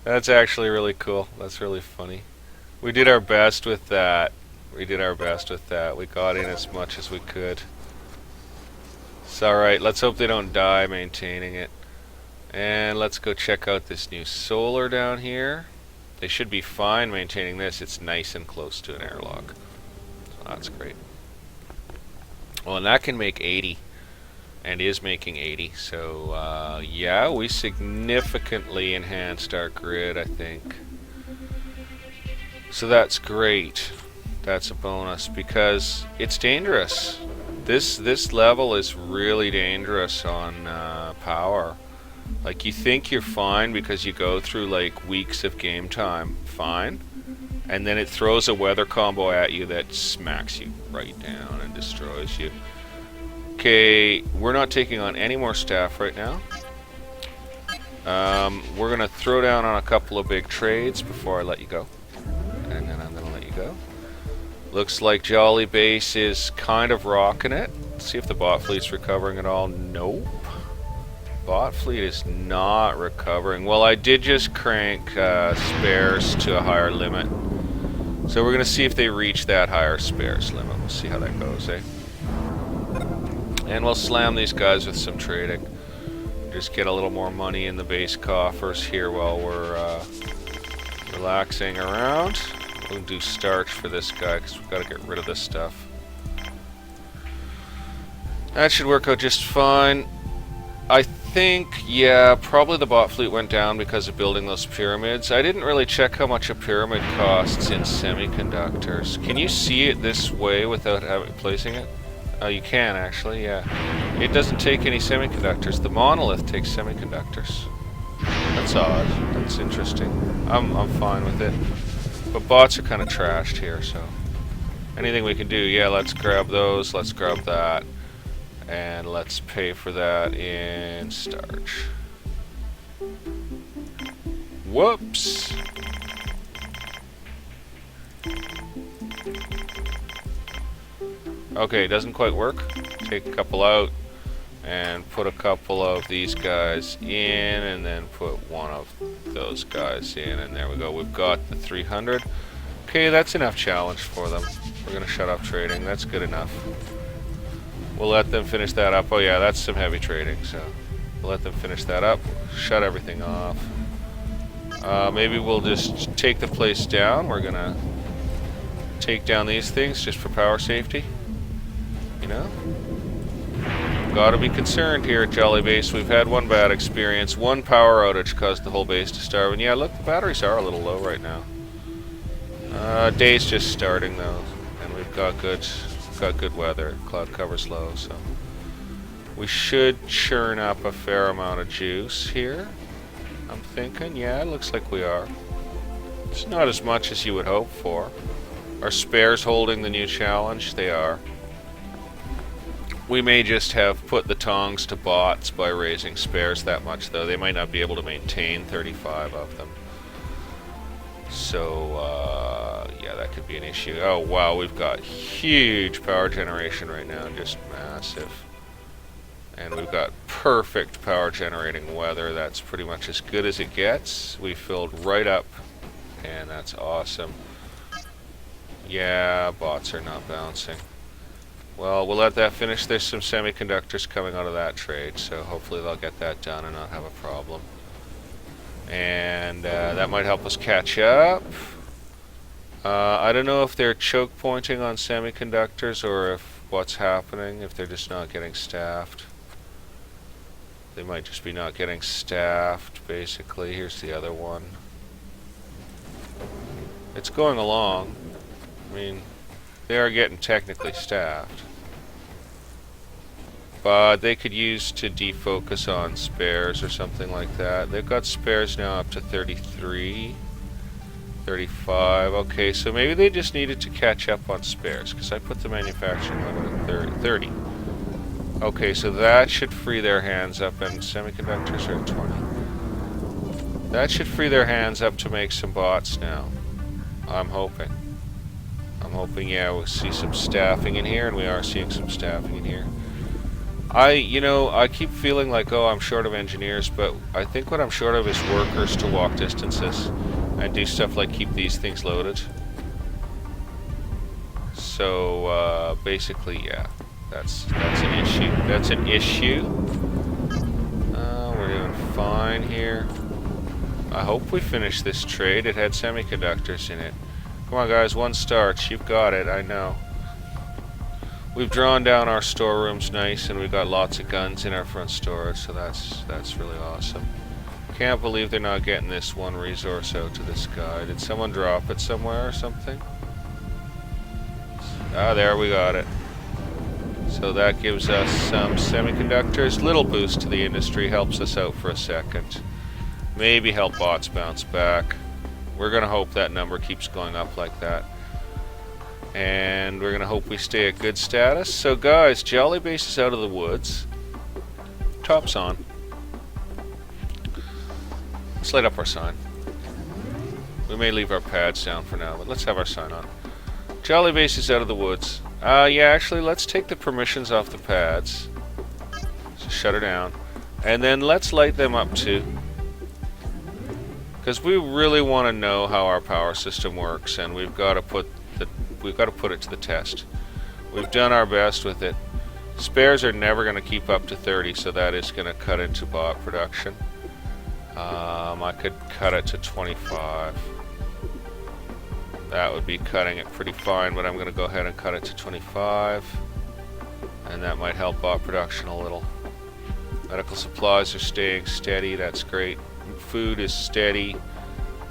That's actually really cool. That's really funny. We did our best with that. We did our best with that. We got in as much as we could. It's alright. Let's hope they don't die maintaining it. And let's go check out this new solar down here. They should be fine maintaining this. It's nice and close to an airlock. So that's great. Well, and that can make 80. And is making 80. So, yeah, we significantly enhanced our grid, I think. So that's great. That's a bonus because it's dangerous. This level is really dangerous on power. Like, you think you're fine because you go through like weeks of game time, fine, and then it throws a weather combo at you that smacks you right down and destroys you. Okay, we're not taking on any more staff right now. We're gonna throw down on a couple of big trades before I let you go, and then I'm gonna let you go. Looks like Jolly Base is kind of rocking it. Let's see if the bot fleet's recovering at all. Nope. Bot fleet is not recovering. Well, I did just crank spares to a higher limit. So we're going to see if they reach that higher spares limit. We'll see how that goes, eh? And we'll slam these guys with some trading. Just get a little more money in the base coffers here while we're relaxing around. We'll do starch for this guy because we've got to get rid of this stuff. That should work out just fine. I think, yeah, probably the bot fleet went down because of building those pyramids. I didn't really check how much a pyramid costs in semiconductors. Can you see it this way without placing it? Oh, you can actually, yeah. It doesn't take any semiconductors. The monolith takes semiconductors. That's odd. That's interesting. I'm fine with it. But bots are kind of trashed here, so anything we can do, yeah, let's grab those, let's grab that. And let's pay for that in starch. Whoops! Okay, doesn't quite work. Take a couple out and put a couple of these guys in and then put one of those guys in, and there we go. We've got the 300. Okay, that's enough challenge for them. We're gonna shut up trading. That's good enough. We'll let them finish that up. Oh yeah, that's some heavy trading, so we'll let them finish that up. Shut everything off. Maybe we'll just take the place down. We're gonna take down these things just for power safety. You know? Gotta be concerned here at Jolly Base. We've had one bad experience. One power outage caused the whole base to starve. And yeah, look, the batteries are a little low right now. Day's just starting though, and we've got good weather. Cloud cover's low, so we should churn up a fair amount of juice here. I'm thinking, yeah, it looks like we are. It's not as much as you would hope for. Are spares holding the new challenge? They are. We may just have put the tongs to bots by raising spares that much, though. They might not be able to maintain 35 of them. So, yeah, that could be an issue. Oh, wow, we've got huge power generation right now, just massive. And we've got perfect power generating weather. That's pretty much as good as it gets. We filled right up, and that's awesome. Yeah, bots are not bouncing. Well, we'll let that finish. There's some semiconductors coming out of that trade, so hopefully they'll get that done and not have a problem. And that might help us catch up. I don't know if they're choke pointing on semiconductors or if what's happening, if they're just not getting staffed. They might just be not getting staffed, basically. Here's the other one. It's going along. I mean, they are getting technically staffed. But they could use to defocus on spares or something like that. They've got spares now up to 33, 35. Okay, so maybe they just needed to catch up on spares, because I put the manufacturing limit at 30. Okay, so that should free their hands up, and semiconductors are at 20. That should free their hands up to make some bots now. I'm hoping. Yeah, we'll see some staffing in here, and we are seeing some staffing in here. I keep feeling like, oh, I'm short of engineers, but I think what I'm short of is workers to walk distances and do stuff like keep these things loaded. So, basically, yeah, that's an issue. That's an issue. We're doing fine here. I hope we finish this trade. It had semiconductors in it. Come on, guys, one starch. You've got it, I know. We've drawn down our storerooms nice, and we've got lots of guns in our front storage, so that's really awesome. Can't believe they're not getting this one resource out to this guy. Did someone drop it somewhere or something? Ah, there, we got it. So that gives us some semiconductors. Little boost to the industry, helps us out for a second. Maybe help bots bounce back. We're gonna hope that number keeps going up like that. And we're gonna hope we stay at good status. So guys, Jolly Base is out of the woods. Top's on. Let's light up our sign. We may leave our pads down for now, but let's have our sign on. Jolly Base is out of the woods. Yeah, actually, let's take the permissions off the pads. So shut her down. And then let's light them up too. Because we really want to know how our power system works, and we've got to put it to the test. We've done our best with it. Spares are never going to keep up to 30, so that is going to cut into bot production. I could cut it to 25. That would be cutting it pretty fine, but I'm going to go ahead and cut it to 25. And that might help bot production a little. Medical supplies are staying steady, that's great. Food is steady.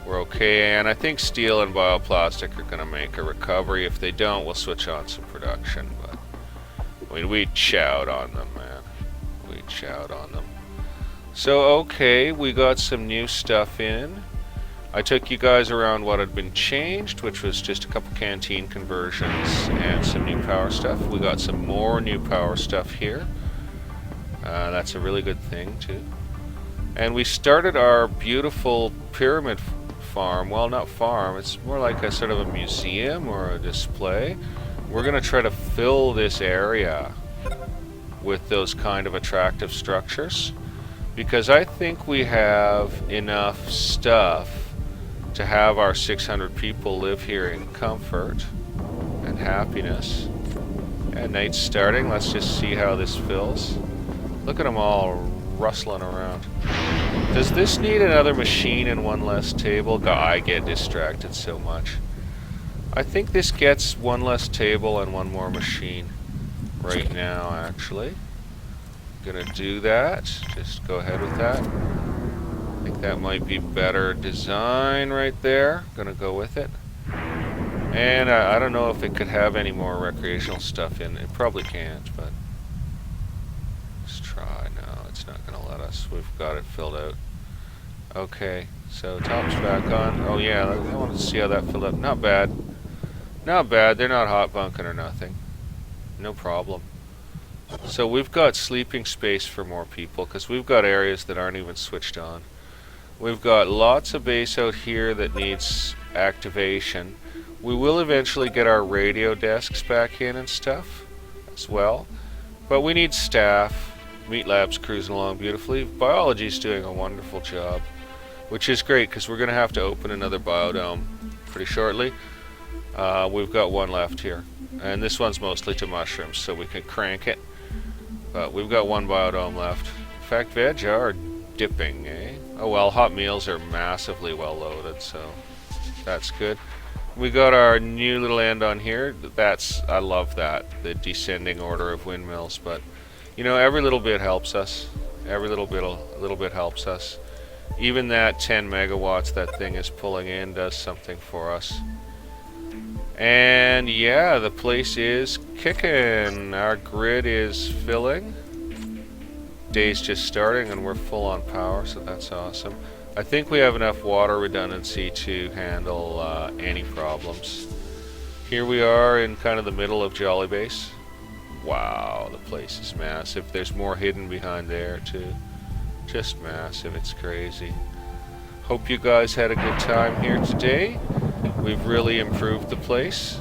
We're okay, and I think steel and bioplastic are going to make a recovery. If they don't, we'll switch on some production, but I mean, we chowed on them, man. We chowed on them. So, okay, we got some new stuff in. I took you guys around what had been changed, which was just a couple canteen conversions and some new power stuff. We got some more new power stuff here. That's a really good thing, too. And we started our beautiful pyramid farm. Well, not farm, it's more like a sort of a museum or a display. We're going to try to fill this area with those kind of attractive structures, because I think we have enough stuff to have our 600 people live here in comfort and happiness. And night's starting. Let's just see how this fills. Look at them all rustling around. Does this need another machine and one less table? God, I get distracted so much. I think this gets one less table and one more machine right now, actually. Gonna do that. Just go ahead with that. I think that might be better design right there. Gonna go with it. And I don't know if it could have any more recreational stuff in. It probably can't, but let's try. No, it's not gonna let us. We've got it filled out. Okay, so top's back on. Oh yeah, I want to see how that filled up. Not bad. Not bad. They're not hot bunking or nothing. No problem. So we've got sleeping space for more people, because we've got areas that aren't even switched on. We've got lots of base out here that needs activation. We will eventually get our radio desks back in and stuff as well. But we need staff. Meat Lab's cruising along beautifully. Biology's doing a wonderful job, which is great, because we're going to have to open another biodome pretty shortly. We've got one left here. And this one's mostly to mushrooms, so we can crank it. But we've got one biodome left. In fact, veg are dipping, eh? Oh well, hot meals are massively well loaded, so that's good. We got our new little end on here. I love that, the descending order of windmills. But you know, every little bit helps us. Every little bit helps us. Even that 10 megawatts that thing is pulling in does something for us. And yeah, the place is kicking. Our grid is filling. Day's just starting and we're full on power, so that's awesome. I think we have enough water redundancy to handle any problems. Here we are in kind of the middle of Jolly Base. Wow, the place is massive. There's more hidden behind there too. Just massive, it's crazy. Hope you guys had a good time here today. we've really improved the place,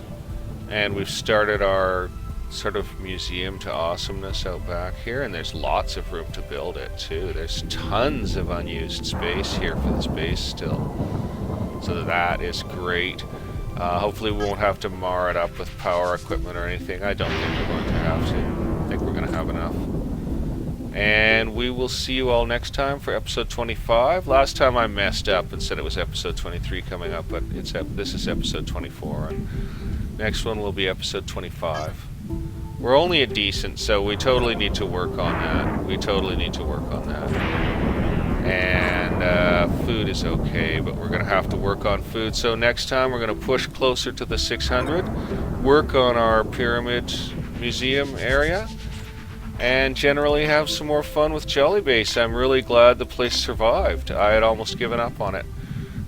and we've started our sort of museum to awesomeness out back here, and there's lots of room to build it too. There's tons of unused space here for this base still, so that is great. Hopefully we won't have to mar it up with power equipment or anything. I don't think we're going to have to. I think we're going to have enough. And we will see you all next time for episode 25. Last time I messed up and said it was episode 23 coming up, but this is episode 24. And next one will be episode 25. We're only a decent, so we totally need to work on that. And food is okay, but we're going to have to work on food. So next time we're going to push closer to the 600, work on our pyramid museum area, and generally have some more fun with Jolly Base. I'm really glad the place survived. I had almost given up on it.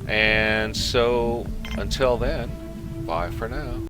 And so, until then, bye for now.